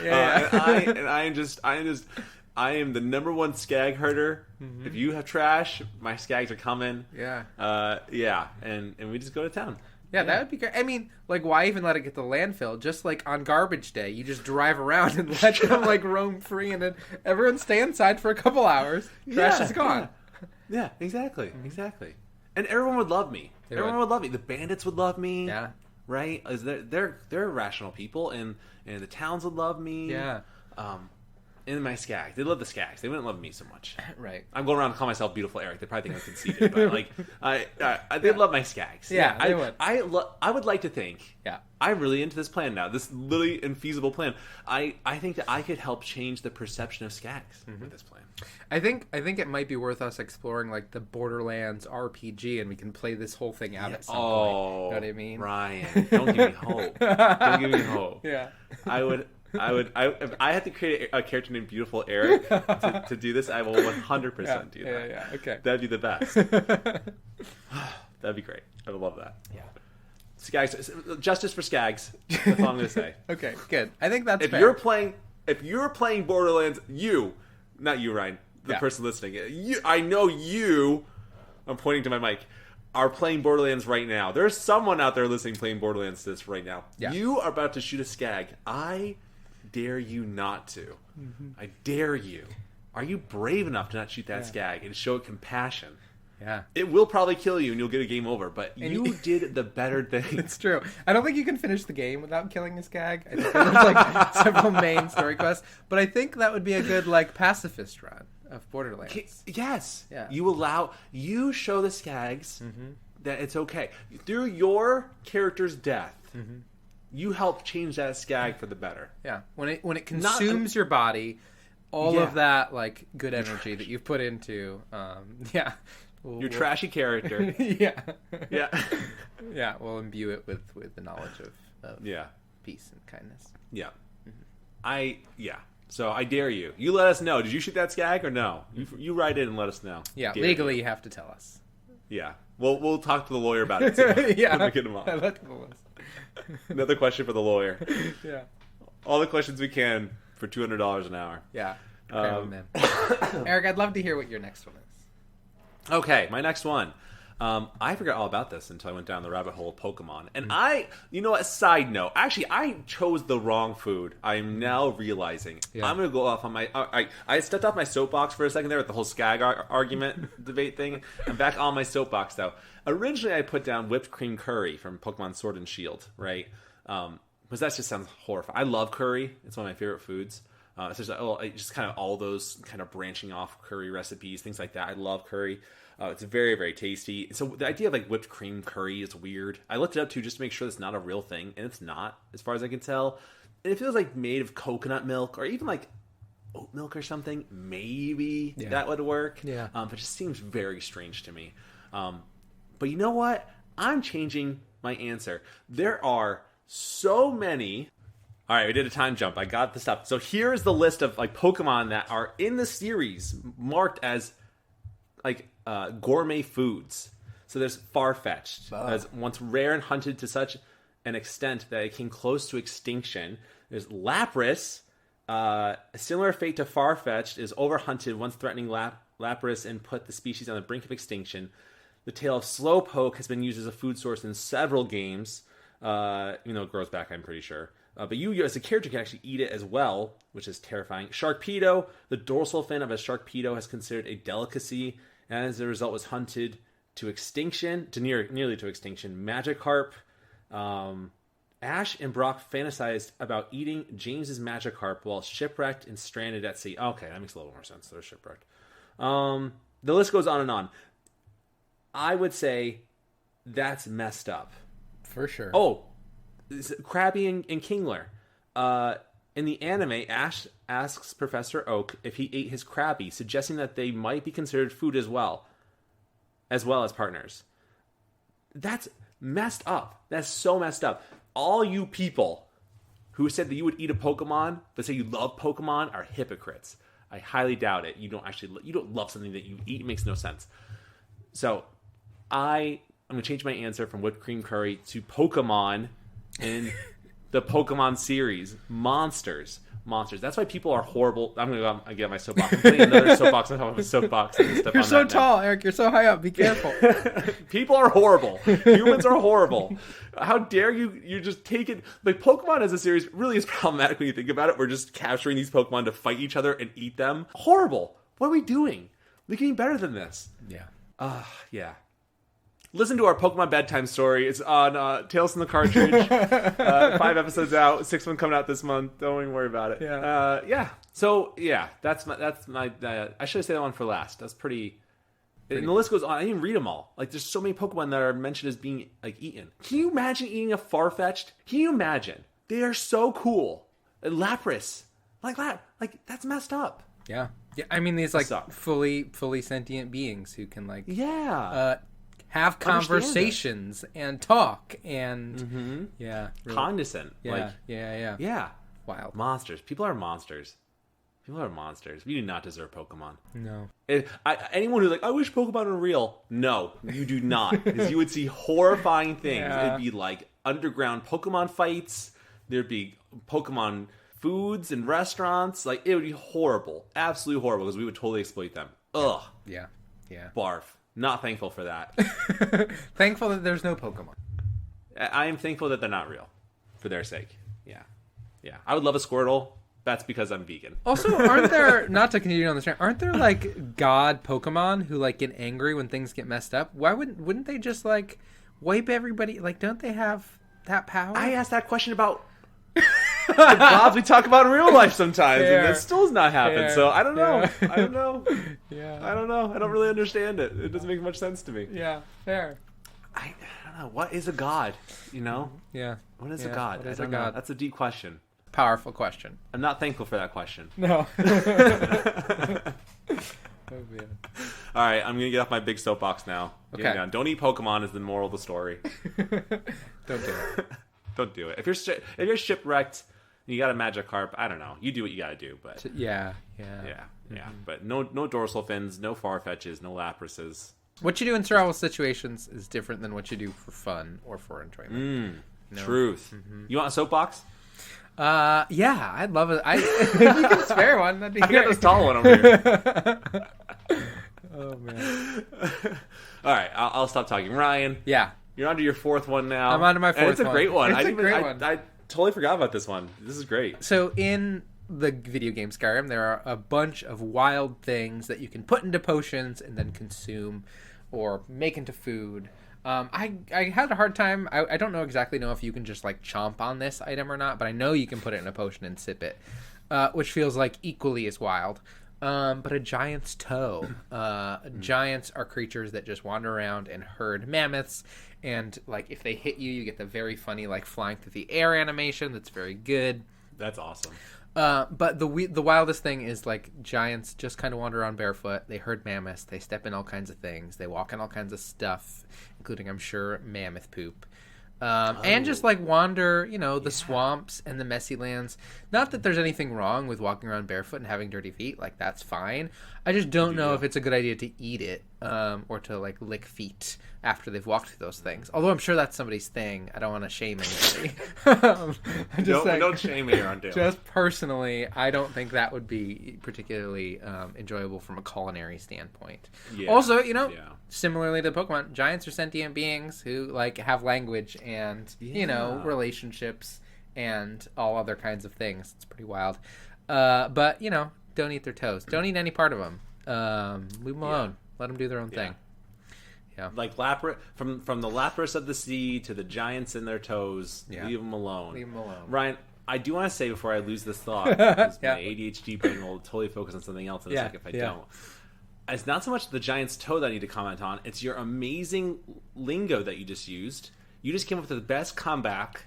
I am the number one Skag herder. If you have trash, my Skags are coming. Yeah. And we just go to town. Yeah, that would be great. I mean, like, why even let it get to landfill? Just like on garbage day, you just drive around and let them like roam free, and then everyone stay inside for a couple hours. Trash is gone. Yeah, exactly. And everyone would love me. Everyone would love me. The bandits would love me. Yeah. Right? As they're rational people, and the towns would love me. Yeah. And my Skags, they love the Skags. They wouldn't love me so much. Right. I'm going around and call myself Beautiful Eric. They probably think I'm conceited, but like, they love my Skags. Yeah, they would. I would like to think. Yeah. I'm really into this plan now. This literally infeasible plan. I think that I could help change the perception of Skags with this plan. I think it might be worth us exploring like the Borderlands RPG, and we can play this whole thing out at some point. You know what I mean? Ryan, don't give me hope. Don't give me hope. Yeah. If I had to create a character named Beautiful Eric to do this, I will 100% do that. Yeah. Okay. That'd be the best. That'd be great. I would love that. Yeah. Skags, justice for Skags. That's all I'm gonna say. Okay, good. I think that's If fair. you're playing Borderlands, not you, Ryan, the person listening. I know you. I'm pointing to my mic. Are playing Borderlands right now. There's someone out there listening playing Borderlands this right now. Yeah. You are about to shoot a Skag. I dare you not to. I dare you. Are you brave enough to not shoot that Skag and show it compassion? Yeah. It will probably kill you and you'll get a game over, but you did the better thing. It's true. I don't think you can finish the game without killing a Skag. I think there's like several main story quests, but I think that would be a good like pacifist run of Borderlands. Yes. Yeah. You show the Skags that it's okay. Through your character's death, you help change that Skag for the better. Yeah. When it consumes your body, all of that like good energy that you've put into Your trashy character. Yeah. Yeah. We'll imbue it with the knowledge of peace and kindness. Yeah. So I dare you. You let us know. Did you shoot that Skag or no? You write in and let us know. Yeah, legally you have to tell us. Yeah. We'll talk to the lawyer about it too. Yeah. When we get him on. I like the list. Another question for the lawyer. Yeah. All the questions we can for $200 an hour. Yeah. Eric, I'd love to hear what your next one is. Okay, my next one. I forgot all about this until I went down the rabbit hole of Pokemon. And a side note, actually, I chose the wrong food. I'm now realizing. Yeah. I'm going to go off on my... I stepped off my soapbox for a second there with the whole Skag argument debate thing. I'm back on my soapbox, though. Originally, I put down whipped cream curry from Pokemon Sword and Shield, right? Because that just sounds horrifying. I love curry. It's one of my favorite foods. It's just kind of all those kind of branching off curry recipes, things like that. I love curry. It's very, very tasty. So the idea of like whipped cream curry is weird. I looked it up too just to make sure it's not a real thing, and it's not, as far as I can tell. And it feels like made of coconut milk or even like oat milk or something. Maybe that would work. Yeah. But it just seems very strange to me. But you know what? I'm changing my answer. There are so many. All right, we did a time jump. I got the stuff. So here's the list of like Pokemon that are in the series marked as like gourmet foods. So there's Farfetch'd, as once rare and hunted to such an extent that it came close to extinction. There's Lapras. A similar fate to Farfetch'd is overhunted, once threatening Lapras and put the species on the brink of extinction. The tail of Slowpoke has been used as a food source in several games, even though it grows back, I'm pretty sure. But you, as a character, can actually eat it as well, which is terrifying. Sharpedo, the dorsal fin of a Sharpedo has considered a delicacy, and as a result was hunted to extinction, to nearly to extinction. Magikarp, Ash and Brock fantasized about eating James's Magikarp while shipwrecked and stranded at sea. Okay, that makes a little more sense. They're shipwrecked. The list goes on and on. I would say that's messed up. For sure. Oh, Krabby and Kingler. In the anime, Ash asks Professor Oak if he ate his Krabby, suggesting that they might be considered food as well as partners. That's messed up. That's so messed up. All you people who said that you would eat a Pokemon but say you love Pokemon are hypocrites. I highly doubt it. You don't love something that you eat. It makes no sense. So I'm going to change my answer from whipped cream curry to Pokemon in the Pokemon series. Monsters. That's why people are horrible. I'm going to get my soapbox. I'm putting another soapbox on top of a soapbox. You're so tall, now. Eric. You're so high up. Be careful. People are horrible. Humans are horrible. How dare you just take it. Like, Pokemon as a series really is problematic when you think about it. We're just capturing these Pokemon to fight each other and eat them. Horrible. What are we doing? We're getting better than this. Yeah. Yeah. Listen to our Pokemon bedtime story. It's on Tales from the Cartridge. 5 episodes out. 6th one coming out this month. Don't even worry about it. Yeah. So yeah, that's my. I should have saved that one for last. That's pretty. And the list goes on. I didn't even read them all. Like, there's so many Pokemon that are mentioned as being like eaten. Can you imagine eating a Farfetch'd? Can you imagine? They are so cool. Lapras, like that's messed up. Yeah. I mean, these like fully sentient beings who can like have conversations and talk and really. Condescend. Yeah. Wild. Monsters. People are monsters. We do not deserve Pokemon. No. Anyone who's like, I wish Pokemon were real. No, you do not. Because you would see horrifying things. It'd be like underground Pokemon fights. There'd be Pokemon foods and restaurants. Like, it would be horrible. Absolutely horrible, because we would totally exploit them. Ugh. Yeah. Barf. Not thankful for that. Thankful that there's no Pokemon. I am thankful that they're not real. For their sake. Yeah. I would love a Squirtle. That's because I'm vegan. Also, aren't there, not to continue on this train, aren't there like god Pokemon who like get angry when things get messed up? Why wouldn't they just like wipe everybody? Like, don't they have that power? I asked that question about the gods we talk about in real life sometimes, and that still has not happened. So I don't know. I don't know. I don't know. I don't really understand it. It doesn't make much sense to me. Yeah, fair. I don't know. What is a god? You know? Yeah. What is a god? What is I don't a god? know. That's a deep question. Powerful question. I'm not thankful for that question. No. Oh, man. All right, I'm gonna get off my big soapbox now. Okay. Don't eat Pokemon is the moral of the story. Don't do it. Don't do it. If you're shipwrecked, and you got a Magikarp. I don't know. You do what you gotta do, but yeah. But no dorsal fins, no Farfetches, no Laprases. What you do in survival situations is different than what you do for fun or for enjoyment. Truth. You want a soapbox? Yeah, I'd love it. If you can spare one, that'd be great. I got this tall one over here. Oh, man. All right, I'll stop talking. Ryan. Yeah. You're onto your 4th one now. I'm onto my 4th one. It's a great one. It's a great one. I totally forgot about this one. This is great. So in the video game Skyrim, there are a bunch of wild things that you can put into potions and then consume or make into food. I had a hard time. I don't exactly know if you can just like chomp on this item or not, but I know you can put it in a potion and sip it, which feels like equally as wild. But a giant's toe. Giants are creatures that just wander around and herd mammoths, and like if they hit you, you get the very funny like flying through the air animation. That's very good. That's awesome. But the wildest thing is like giants just kind of wander around barefoot. They herd mammoths. They step in all kinds of things. They walk in all kinds of stuff, including, I'm sure, mammoth poop. And just like wander, the swamps and the messy lands. Not that there's anything wrong with walking around barefoot and having dirty feet. Like, that's fine. I just don't know if it's a good idea to eat it or to like lick feet after they've walked through those things. Although I'm sure that's somebody's thing. I don't want to shame anybody. Don't shame me around Dale. Just personally, I don't think that would be particularly enjoyable from a culinary standpoint. Yeah. Also, similarly to Pokemon, giants are sentient beings who like have language and relationships and all other kinds of things. It's pretty wild. But don't eat their toes. Don't eat any part of them. Leave them alone. Let them do their own thing. Yeah. Like from the Lapras of the sea to the giants in their toes. Yeah. Leave them alone. Leave them alone. Ryan, I do want to say before I lose this thought, because Yeah. my ADHD brain will totally focus on something else in a Yeah, second if I yeah. don't. It's not so much the giant's toe that I need to comment on. It's your amazing lingo that you just used. You just came up with the best comeback,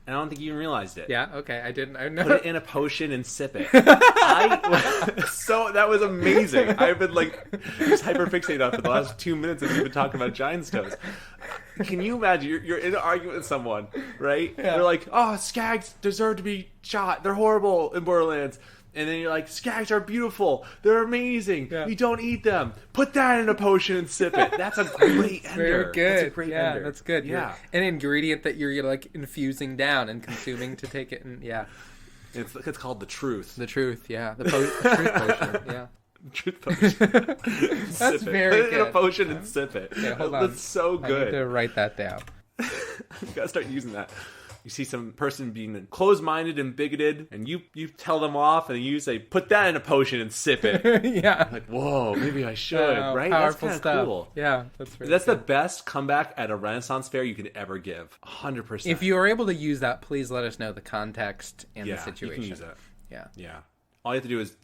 and I don't think you even realized it. Yeah, okay, I didn't. I know. Put it in a potion and sip it. So that was amazing. I've been just hyperfixated on it for the last 2 minutes as we've been talking about giant's toes. Can you imagine? You're in an argument with someone, right? Yeah. They're like, "Oh, skags deserve to be shot. They're horrible in Borderlands." And then you're like, "Skags are beautiful. They're amazing. Yeah. You don't eat them. Put that in a potion and sip it." That's a great ender. Very good. That's a great yeah, ender. that's good. Yeah. An ingredient that you're like infusing down and consuming to take it, and It's called the truth. the truth. Yeah, the truth potion. Yeah. Truth potion. That's Sip it. very Put it in a good. potion and sip it. Okay, hold on. That's so I good. need to write that down. You gotta start using that. You see some person being closed-minded and bigoted, and you tell them off, and you say, "Put that in a potion and sip it." Yeah. Like, whoa, maybe I should, right? That's Powerful kind of stuff. cool. Yeah, that's very That's good. the best comeback at a Renaissance fair you could ever give. 100%. If you are able to use that, please let us know the context and the situation. you can use it. Yeah. Yeah. All you have to do is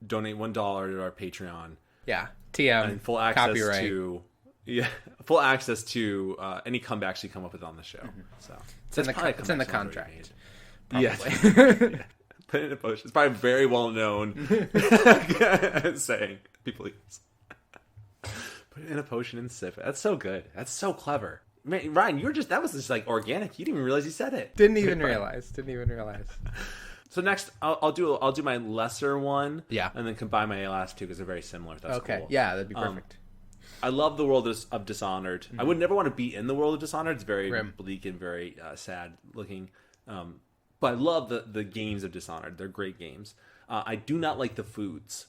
donate $1 to our Patreon. Yeah. TM. And full access copyright. to any comebacks you come up with on the show. So It's in the contract. Yes. Yeah. Put it in a potion. It's probably very well known saying people use. Put it in a potion and sip it. That's so good. That's so clever. Man, Ryan, that was just like organic. You didn't even realize you said it. Didn't even realize. So next, I'll do my lesser one. Yeah. And then combine my last two because they're very similar. If that's Okay. cool. Yeah, that'd be perfect. I love the world of Dishonored. I would never want to be in the world of Dishonored. It's very Grim. bleak and very sad looking. But I love the games of Dishonored. They're great games. I do not like the foods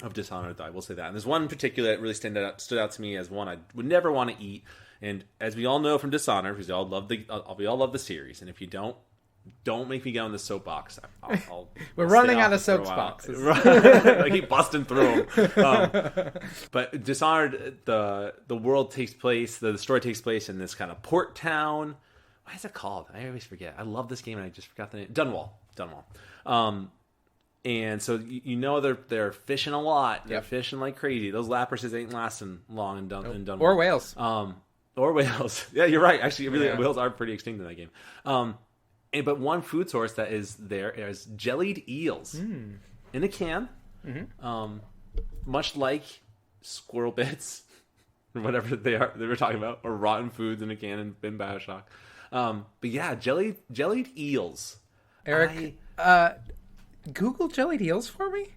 of Dishonored, though. I will say that. And there's one in particular that really stood out to me as one I would never want to eat. And as we all know from Dishonored, because we all love the series. And if you don't make me go in the soapbox. We're I'll running stay out off of it for a while. soapboxes. I keep busting through them. But Dishonored, the world takes place, the story takes place in this kind of port town. What is it called? I always forget. I love this game and I just forgot the name. Dunwall. And so they're fishing a lot. They're fishing like crazy. Those Laprases ain't lasting long in Dunwall. Or whales. Or whales. Yeah, you're right. Actually, really, Yeah. whales are pretty extinct in that game. But one food source that is there is jellied eels in a can, much like squirrel bits or whatever they were talking about, or rotten foods in a can in BioShock. But yeah, jellied eels. Eric, Google jellied eels for me.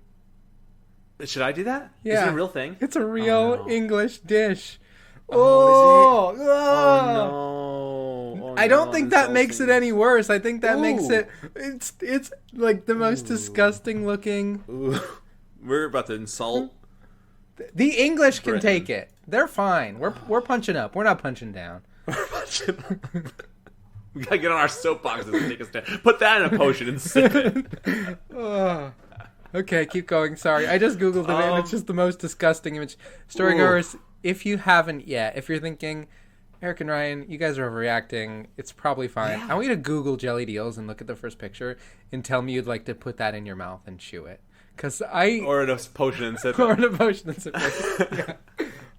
Should I do that? Yeah. Is it a real thing? It's a real Oh, no. English dish. Oh, is it? Oh, no! I don't think that makes it any worse. I think that makes it. It's like the most disgusting looking. Ooh. We're about to insult. The English can Britain. take it. They're fine. We're punching up. We're not punching down. We gotta get on our soapboxes and take a stand. Put that in a potion and sip it. Oh. Okay, keep going. Sorry, I just googled it and it's just the most disgusting image. Storygoers, if you haven't yet, if you're thinking, Eric and Ryan, you guys are overreacting, it's probably fine. Yeah. I want you to Google jellied eels and look at the first picture and tell me you'd like to put that in your mouth and chew it. Or in a potion and sip or it. an emotion and sip it.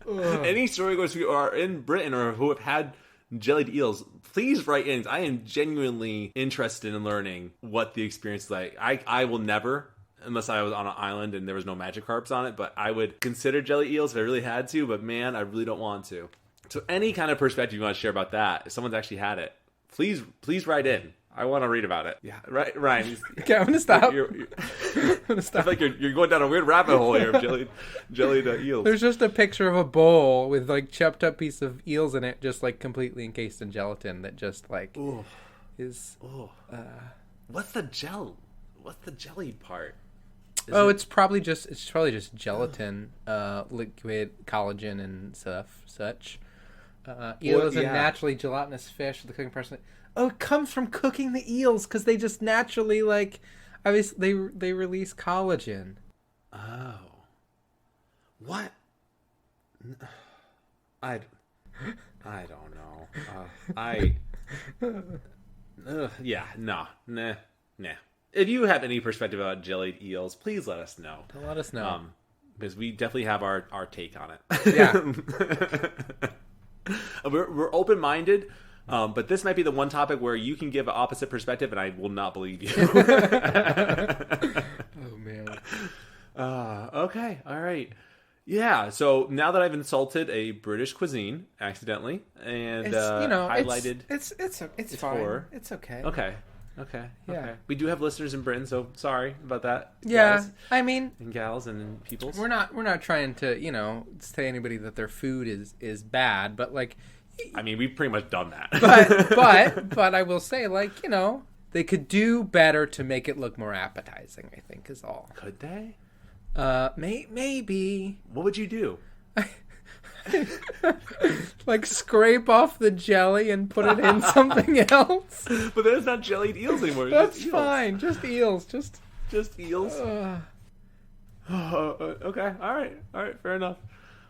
Yeah. Any storygoers who are in Britain or who have had jellied eels, please write in. I am genuinely interested in learning what the experience is like. I will never, unless I was on an island and there was no Magikarps on it, but I would consider jelly eels if I really had to, but man, I really don't want to. So any kind of perspective you want to share about that, if someone's actually had it, please write in. I want to read about it. Yeah, right, Ryan. Okay, I'm gonna stop. I'm gonna stop. I feel like you're going down a weird rabbit hole here of jellied eels. There's just a picture of a bowl with like chopped up piece of eels in it, just like completely encased in gelatin. That just like is. Ooh. What's the jellied part? It's probably just gelatin, liquid collagen and such. Eel is a naturally gelatinous fish. The cooking process. Oh, it comes from cooking the eels because they just naturally obviously they release collagen. Oh, what? I don't know. Nah. If you have any perspective about jellied eels, please let us know. Let us know. Because we definitely have our take on it. Yeah. We're open-minded, but this might be the one topic where you can give an opposite perspective, and I will not believe you. Oh, man. Okay, all right. Yeah, so now that I've insulted a British cuisine accidentally and highlighted... It's fine. Horror. It's okay. Okay. Yeah. We do have listeners in Britain, so sorry about that. Yeah, guys I mean, and gals and peoples. We're not trying to say anybody that their food is bad, but like, I mean, we've pretty much done that. but I will say, like, they could do better to make it look more appetizing, I think, is all. Could they? Maybe. What would you do? Like scrape off the jelly and put it in something else. But then it's not jellied eels anymore. That's fine. Just eels. Just eels. Okay. All right. Fair enough.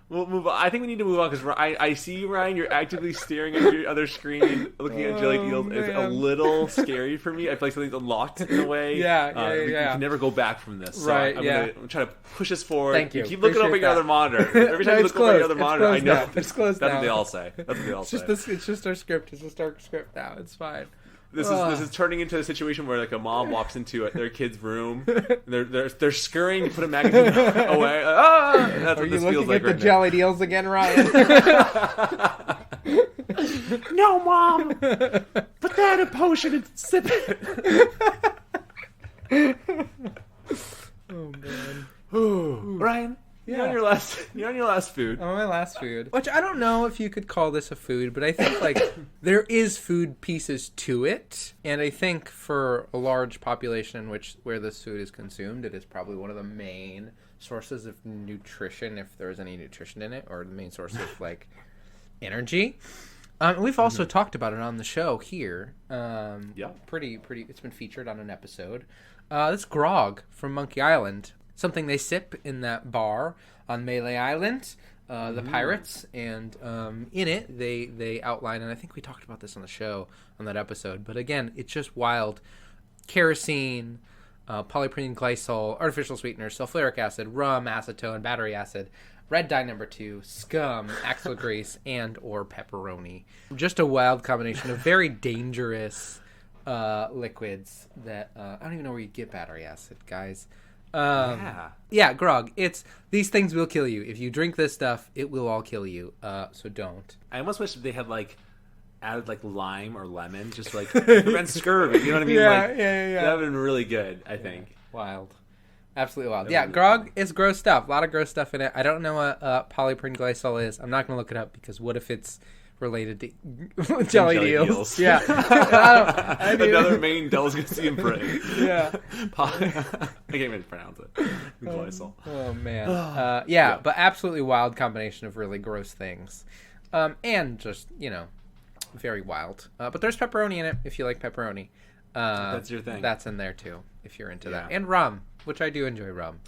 We'll move on. I think we need to move on because I see you, Ryan. You're actively staring at your other screen, looking at jellied eels. Man. It's a little scary for me. I feel like something's unlocked in a way. Yeah. We can never go back from this. So right. I'm gonna try to push us forward. Thank you. Keep looking up at your other monitor. Every time you look over at your other monitor, I know. It's closed That's now. what they all say. It's just our script. It's just our script now. It's fine. This is turning into a situation where like a mom walks into their kid's room, and they're scurrying to put a magazine away. That's what this feels like. Are you looking at the jellied eels again, Ryan? No, Mom. Put that in a potion and sip it. Oh man, Ryan. Yeah. You're on your last food. I'm on my last food. Which I don't know if you could call this a food, but I think like there is food pieces to it. And I think for a large population where this food is consumed, it is probably one of the main sources of nutrition, if there's any nutrition in it, or the main source of like energy. We've also talked about it on the show here. Yeah. Pretty. It's been featured on an episode. This grog from Monkey Island. Something they sip in that bar on Melee Island, the pirates, and in it they outline, and I think we talked about this on the show on that episode, but again, it's just wild. Kerosene, polypropylene glycol, artificial sweeteners, sulfuric acid, rum, acetone, battery acid, red dye number 2, scum, axle grease, and or pepperoni. Just a wild combination of very dangerous liquids that I don't even know where you get battery acid, guys. Yeah, grog. These things will kill you. If you drink this stuff, it will all kill you. So don't. I almost wish they had added lime or lemon, just to prevent scurvy. You know what I mean? Yeah. That would have been really good, I think. Wild. Absolutely wild. Yeah, grog is gross stuff. A lot of gross stuff in it. I don't know what polypropylene glycol is. I'm not going to look it up because what if it's related to jellied eels? Yeah. Another main delicacy in Britain. Yeah. I can't even pronounce it. Glycol. Oh, man. Yeah, but absolutely wild combination of really gross things. And just, very wild. But there's pepperoni in it if you like pepperoni. That's your thing. That's in there too, if you're into that. And rum, which I do enjoy rum.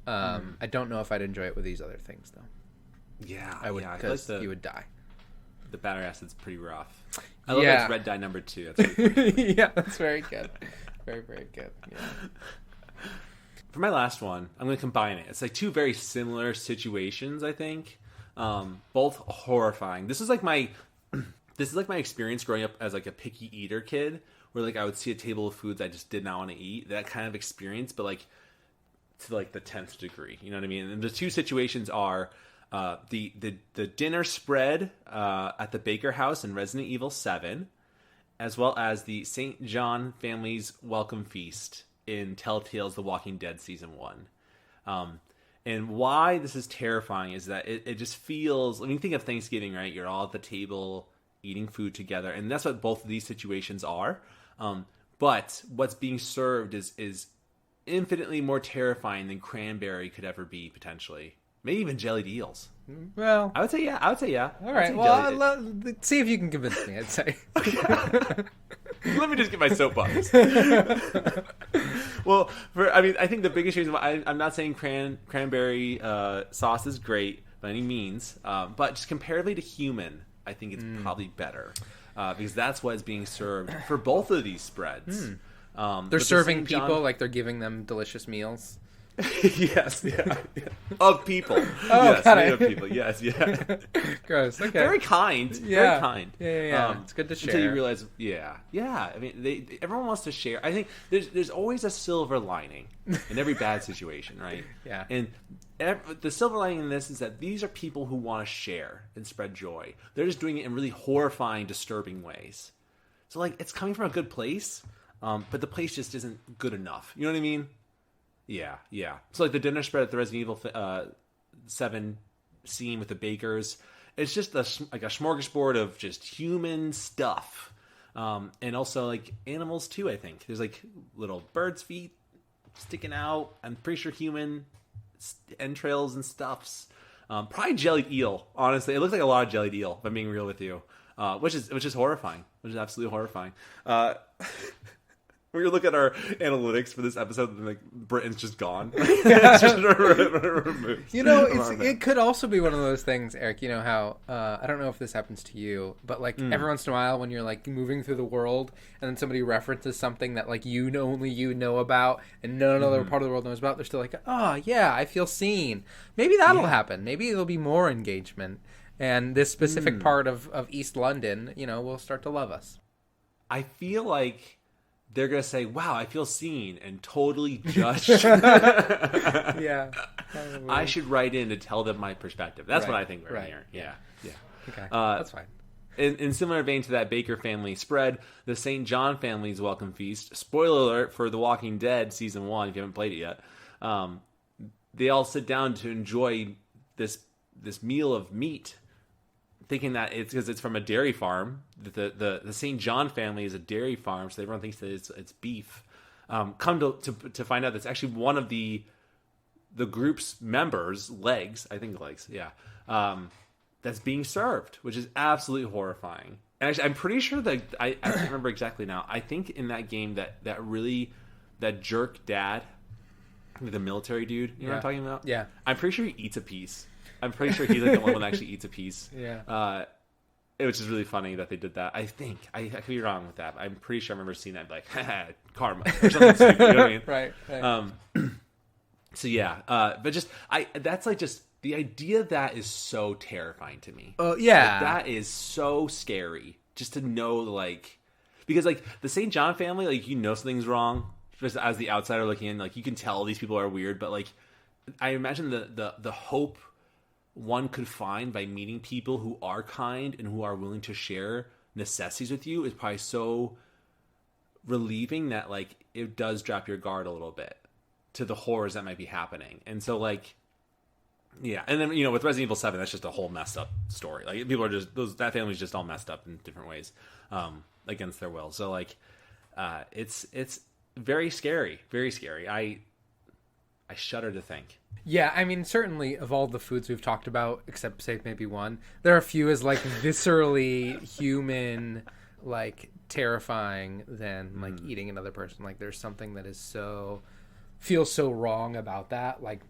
I don't know if I'd enjoy it with these other things, though. Yeah. I would, because you would die. The battery acid's pretty rough. I love this red dye number 2. That's really yeah, that's very good. Very, very good. Yeah. For my last one, I'm going to combine it. It's two very similar situations, I think. Both horrifying. This is my experience growing up as a picky eater kid, where I would see a table of foods I just did not want to eat. That kind of experience, but to the 10th degree. You know what I mean? And the two situations are the dinner spread at the Baker House in Resident Evil 7, as well as the St. John family's welcome feast in Telltale's The Walking Dead Season 1. And why this is terrifying is that it just feels... think of Thanksgiving, right? You're all at the table eating food together, and that's what both of these situations are. But what's being served is infinitely more terrifying than cranberry could ever be, potentially. Maybe even jellied eels. Well, I would say yeah. All right. Well, see if you can convince me. I'd say. Let me just get my soapbox. Well, I think the biggest reason why I'm not saying cranberry sauce is great, by any means. But just comparatively to human, I think it's probably better because that's what is being served for both of these spreads. They're serving people like they're giving them delicious meals. Yes, yeah. Of people. Oh, yes, got made it. of people. Yes, yeah. Gross. Okay. Very kind. Yeah. Very kind. Yeah. It's good to share. Until you realize, yeah. I mean, everyone wants to share. I think there's always a silver lining in every bad situation, right? Yeah. And the silver lining in this is that these are people who want to share and spread joy. They're just doing it in really horrifying, disturbing ways. So, like, it's coming from a good place, but the place just isn't good enough. You know what I mean? Yeah. So, like, the dinner spread at the Resident Evil 7 scene with the bakers, it's just like a smorgasbord of just human stuff. And also, like, animals, too, I think. There's, like, little birds' feet sticking out. I'm pretty sure human entrails and stuffs. Probably jellied eel, honestly. It looks like a lot of jellied eel, if I'm being real with you. Which is horrifying. Which is absolutely horrifying. We're gonna look at our analytics for this episode, and like Britain's just gone. It's just removed. You know, it could also be one of those things, Eric. You know how I don't know if this happens to you, but like every once in a while, when you're like moving through the world, and then somebody references something that like only you know about, and no other part of the world knows about, they're still like, oh yeah, I feel seen. Maybe that'll happen. Maybe there'll be more engagement, and this specific part of East London, you know, will start to love us. I feel like they're going to say, wow, I feel seen, and totally judged. Yeah. I should write in to tell them my perspective. That's what I think we're here. Yeah. Okay, that's fine. In similar vein to that Baker family spread, the St. John family's welcome feast, spoiler alert for The Walking Dead Season 1, if you haven't played it yet, they all sit down to enjoy this meal of meat, thinking that it's because it's from a dairy farm. The St. John family is a dairy farm, so everyone thinks that it's beef. Come to find out that's actually one of the group's members' legs, that's being served, which is absolutely horrifying. And actually, I'm pretty sure that I can't remember exactly now. I think in that game that jerk dad, the military dude, you know what I'm talking about? Yeah. I'm pretty sure he eats a piece. I'm pretty sure he's like the only one that actually eats a piece. Yeah. Which is really funny that they did that. I think I could be wrong with that, but I'm pretty sure I remember seeing that like karma or something stupid. You know what I mean? Right. So yeah, but that's like just the idea that is so terrifying to me. Oh yeah, like, that is so scary. Just to know like, because like the St. John family, like you know something's wrong just as the outsider looking in. Like you can tell these people are weird, but like I imagine the hope one could find by meeting people who are kind and who are willing to share necessities with you is probably so relieving that like it does drop your guard a little bit to the horrors that might be happening. And so like, yeah. And then, you know, with Resident Evil 7, that's just a whole messed up story. Like people are just, that family's just all messed up in different ways, against their will. So like, it's very scary, very scary. I shudder to think. Yeah, I mean, certainly of all the foods we've talked about, except say maybe one, there are a few as like viscerally human, like terrifying than like eating another person. Like there's something that is feels so wrong about that. Like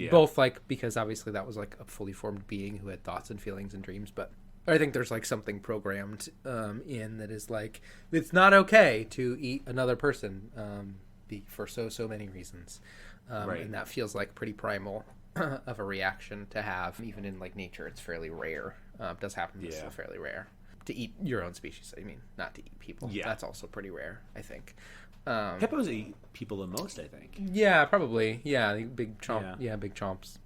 both like because obviously that was like a fully formed being who had thoughts and feelings and dreams, but I think there's like something programmed in that is like it's not okay to eat another person for so many reasons. Right. And that feels like pretty primal of a reaction to have. Even in like nature, it's fairly rare. It does happen, but it's still fairly rare to eat your own species. I mean, not to eat people. Yeah, that's also pretty rare, I think. Hippos eat people the most, I think. Yeah, probably. Yeah, big chomp. Yeah, big chomps.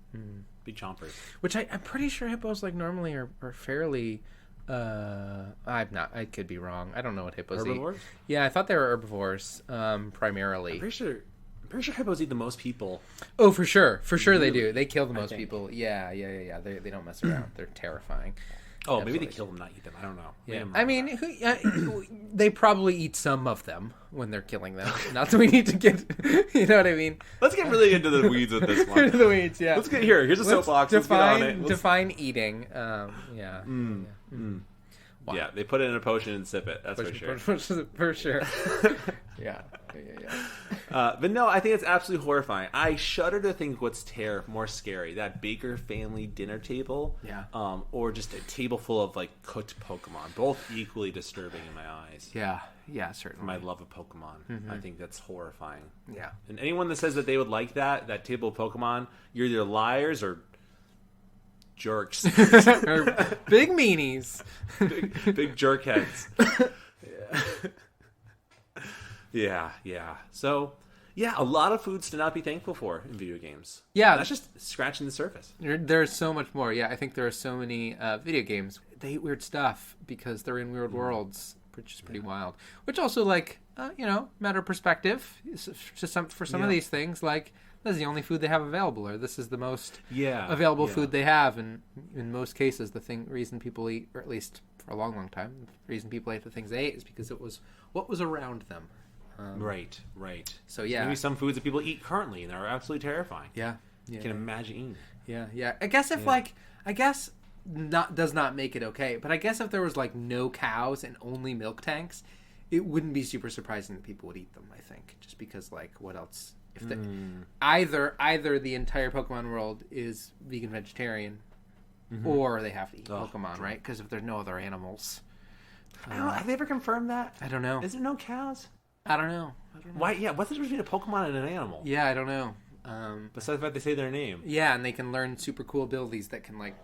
Big chompers. Which I'm pretty sure hippos like normally are fairly. I could be wrong. I don't know what hippos herbivores? eat. Yeah, I thought they were herbivores primarily. I'm pretty sure hippos eat the most people. Oh, for sure. For sure they do. They kill the most people. Yeah. They don't mess around. They're terrifying. Oh, maybe they kill them, not eat them. I don't know. Yeah. I mean, they probably eat some of them when they're killing them. Not that we need to get, you know what I mean? Let's get really into the weeds with this one. Into the weeds, yeah. Let's get here. Here's a soapbox. Let's get on it. Define eating. Yeah. Wow. Yeah, they put it in a potion and sip it. That's for sure. For sure. Yeah. But no, I think it's absolutely horrifying. I shudder to think what's more scary, that Baker family dinner table, or just a table full of like cooked Pokemon. Both equally disturbing in my eyes. Yeah, certainly. My love of Pokemon. I think that's horrifying. Yeah. And anyone that says that they would like that table of Pokemon, you're either liars or jerks. Or big meanies. big jerk heads. Yeah. So, a lot of foods to not be thankful for in video games. Yeah. That's just scratching the surface. There's so much more. Yeah, I think there are so many video games. They eat weird stuff because they're in weird worlds, which is pretty wild. Which also, like, matter of perspective. For some of these things, like, this is the only food they have available, or this is the most available food they have. And in most cases, reason people eat, or at least for a long, long time, the reason people ate the things they ate is because it was what was around them. Right. So maybe some foods that people eat currently and are absolutely terrifying. Yeah. You can imagine eating. Yeah. I guess does not make it okay, but I guess if there was like no cows and only milk tanks, it wouldn't be super surprising that people would eat them. I think just because like what else? If either the entire Pokemon world is vegan vegetarian, or they have to eat Pokemon, right? Because if there's no other animals, have they ever confirmed that? I don't know. Is there no cows? I don't know. Why? Yeah, what's the difference between a Pokemon and an animal? Yeah, I don't know. Besides the fact they say their name. Yeah, and they can learn super cool abilities that can like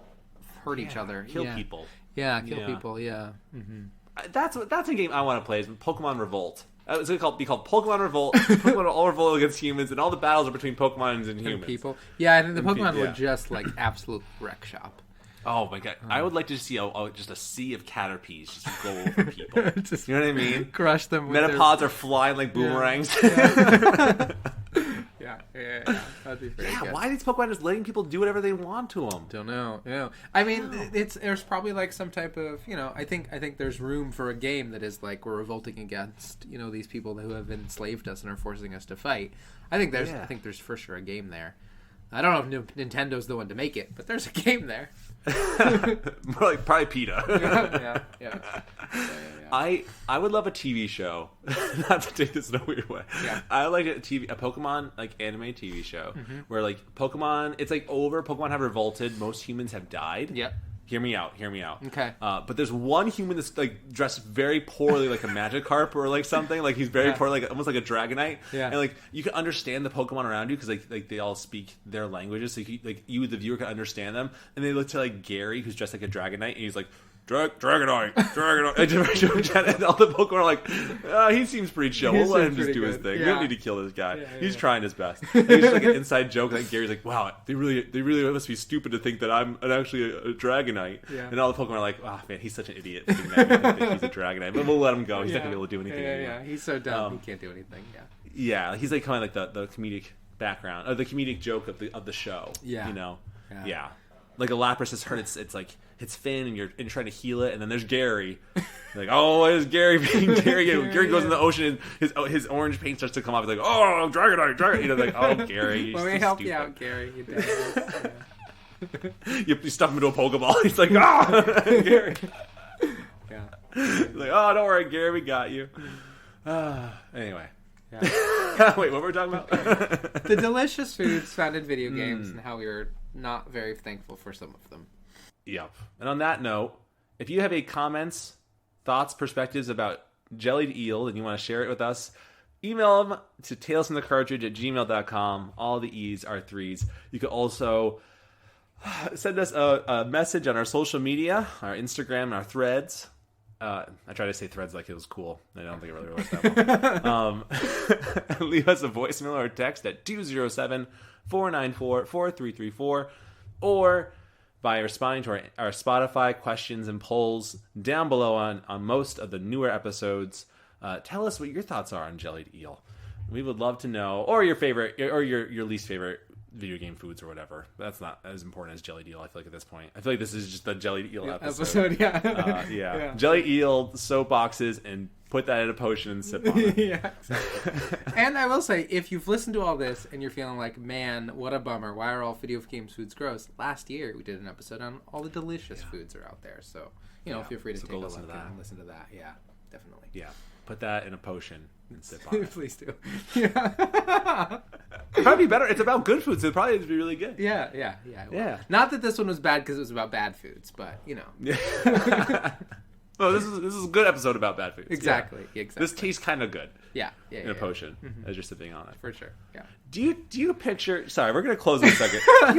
hurt each other, kill people. Yeah, kill people. Yeah. Mm-hmm. That's a game I want to play. Is Pokemon Revolt. It's going to be called Pokemon Revolt. Pokemon all revolt against humans, and all the battles are between Pokemon and humans. People. Yeah, I think the Pokemon were just like absolute wreck shop. Oh my god! I would like to see just a sea of Caterpies just go over people. You know what I mean? Crush them. Metapods are flying like boomerangs. Yeah. That'd be very good. Why are these Pokemon just letting people do whatever they want to them? Don't know. I mean, there's probably like some type of I think there's room for a game that is like we're revolting against these people who have enslaved us and are forcing us to fight. I think there's for sure a game there. I don't know if Nintendo's the one to make it, but there's a game there. More like probably PETA. Yeah. I would love a TV show. Not to take this in a weird way. Yeah. I like a Pokemon like anime TV show where like Pokemon, it's like over. Pokemon have revolted. Most humans have died. Yep. Hear me out. Okay. But there's one human that's like dressed very poorly, like a Magikarp or like something. Like he's very poor, like almost like a Dragonite. Yeah. And like you can understand the Pokemon around you because like they all speak their languages, so you the viewer can understand them. And they look to like Gary, who's dressed like a Dragonite, and he's like, Dragonite. And all the Pokemon are like, he seems pretty chill. We'll let him just do his thing. Yeah. We don't need to kill this guy. He's trying his best. Like, it's just like an inside joke. Like Gary's like, wow, they really must be stupid to think that I'm actually a Dragonite. Yeah. And all the Pokemon are like, oh man, he's such an idiot. Thinking that he's a Dragonite, but we'll let him go. He's not gonna be able to do anything. Yeah. He's so dumb. He can't do anything. Yeah. He's like kind of like the comedic background, or the comedic joke of the show. Yeah. Yeah. Like a Lapras has hurt it's like its fin and you're trying to heal it, and then there's Gary. Like, oh, what is Gary being Gary? Gary goes in the ocean and his orange paint starts to come off. He's like, oh, Dragonite. Like, oh, Gary. Let me help you out, Gary. You stuff him into a Pokeball. He's like, Gary. Yeah. Like, oh, don't worry, Gary, we got you. Anyway. Yeah. Wait, what were we talking about? The delicious foods found in video games and how we were not very thankful for some of them. Yep. And on that note, if you have any comments, thoughts, perspectives about jellied eel and you want to share it with us, email them to talesfromthecartridge@gmail.com. All the E's are threes. You can also send us a message on our social media, our Instagram, and our threads. I tried to say threads like it was cool. I don't think it really works that well. Leave us a voicemail or a text at 207-494-4334, or by responding to our Spotify questions and polls down below on most of the newer episodes. Tell us what your thoughts are on jellied eel. We would love to know, or your favorite, or your least favorite video game foods or whatever. That's not as important as jellied eel, I feel like, at this point. I feel like this is just the jellied eel episode. Yeah. Jellied eel, soapboxes, and put that in a potion and sip on it. Yeah, exactly. And I will say, if you've listened to all this and you're feeling like, man, what a bummer, why are all video games foods gross? Last year we did an episode on all the delicious foods are out there. So, feel free to take a look and listen to that. Yeah, definitely. Yeah. put that in a potion and sip on it. Please do. Yeah. It'd probably be better. It's about good food, so it'd probably be really good. Yeah. Not that this one was bad because it was about bad foods, but Well, this is a good episode about bad foods. Exactly. This tastes kind of good. In a potion as you're sipping on it. For sure. Yeah. Do you picture? Sorry, we're gonna close in a second. Do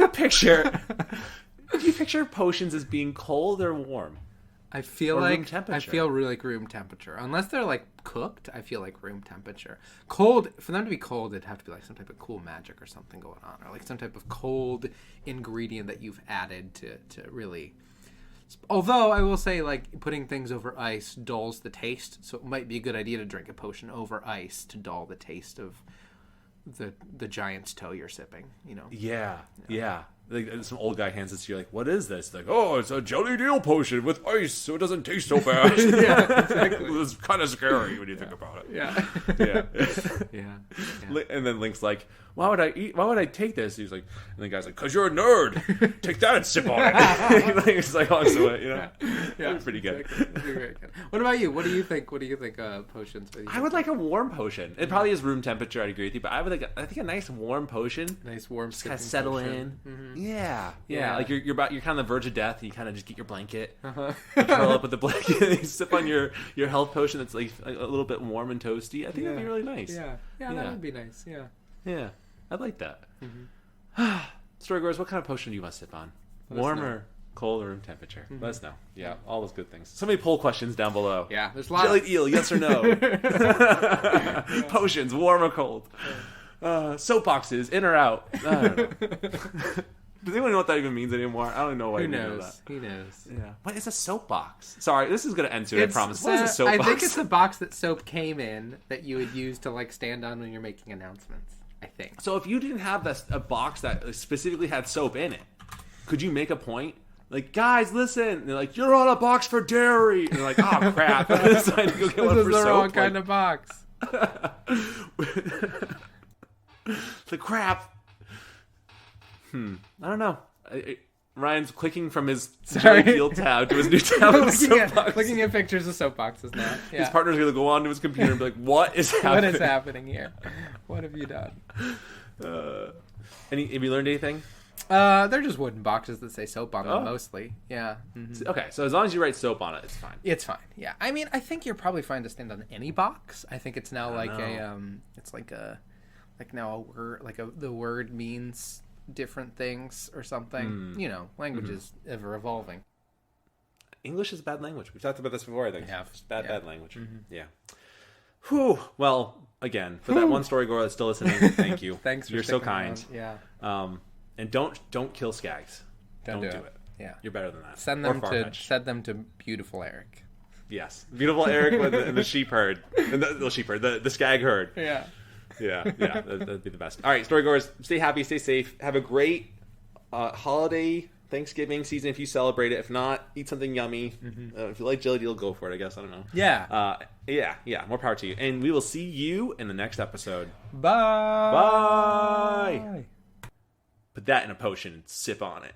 you picture potions as being cold or warm? I feel Or like room temperature. I feel really like room temperature. Unless they're like cooked, I feel like room temperature. Cold, for them to be cold, it'd have to be like some type of cool magic or something going on, or like some type of cold ingredient that you've added to really. Although I will say, like, putting things over ice dulls the taste, so it might be a good idea to drink a potion over ice to dull the taste of the giant's toe you're sipping. Yeah. Like, some old guy hands it to you, like, what is this? Like, oh, it's a jelly deal potion with ice, so it doesn't taste so bad. Exactly. It's kind of scary when you think about it. Yeah. And then Link's like, why would I take this? He's like, and the guy's like, cause you're a nerd. Take that and sip on it. It's like, oh, so yeah. Pretty good. Exactly. Very good. What about you? What do you think? Potions? I would like a warm potion. It probably is room temperature. I'd agree with you, but I would I think a nice warm potion. Nice warm, just kind of settle in. Mm-hmm. Yeah. Like you're kind of on the verge of death. And you kind of just get your blanket, you curl up with the blanket, and you sip on your health potion that's like a little bit warm and toasty. I think that'd be really nice. Yeah, that would be nice. Yeah, I'd like that. Mm-hmm. Storygoers, what kind of potion do you want to sip on? Warm or cold or room temperature? Mm-hmm. Let us know. Yeah, all those good things. Somebody poll questions down below. Yeah, there's lots. Jellied eel, yes or no? Potions, warm or cold? Soapboxes, in or out? I don't know. Does anyone know what that even means anymore? I don't know why. Who knows? Who knows? Yeah. What is a soapbox? Sorry, this is going to end soon. I promise. What is a soapbox? I think it's a box that soap came in that you would use to like stand on when you're making announcements. I think. So if you didn't have a box that specifically had soap in it, could you make a point? Like, guys, listen. And they're like, you're on a box for dairy. And they're like, oh crap! It's time to go get one for soap. This is the wrong kind of box. The crap. I don't know. Ryan's clicking from his Jelly Deal tab to his new tab. looking at pictures of soapboxes now. Yeah. His partner's going to go onto his computer and be like, what is happening? What is happening here? What have you done? Have you learned anything? They're just wooden boxes that say soap on them, mostly. Yeah. Mm-hmm. Okay, so as long as you write soap on it, it's fine. It's fine, yeah. I mean, I think you're probably fine to stand on any box. I think it's now the word means different things or something. Language is ever evolving. English is a bad language. We've talked about this before, I think. Yeah. It's bad language. Mm-hmm. Yeah. Whew. Well, again, for that one storygoer that's still listening, thank you. Thanks for You're so kind. On. Yeah. And don't kill Skags. Don't do it. Yeah. You're better than that. Send them to beautiful Eric. Yes. Beautiful Eric and the sheep herd. And the sheep herd. The Skag herd. Yeah. Yeah, that'd be the best. All right, storygoers, stay happy, stay safe. Have a great holiday Thanksgiving season if you celebrate it. If not, eat something yummy. Mm-hmm. If you like Jelly Deal, go for it, I guess. I don't know. Yeah. Yeah, more power to you. And we will see you in the next episode. Bye. Put that in a potion and sip on it.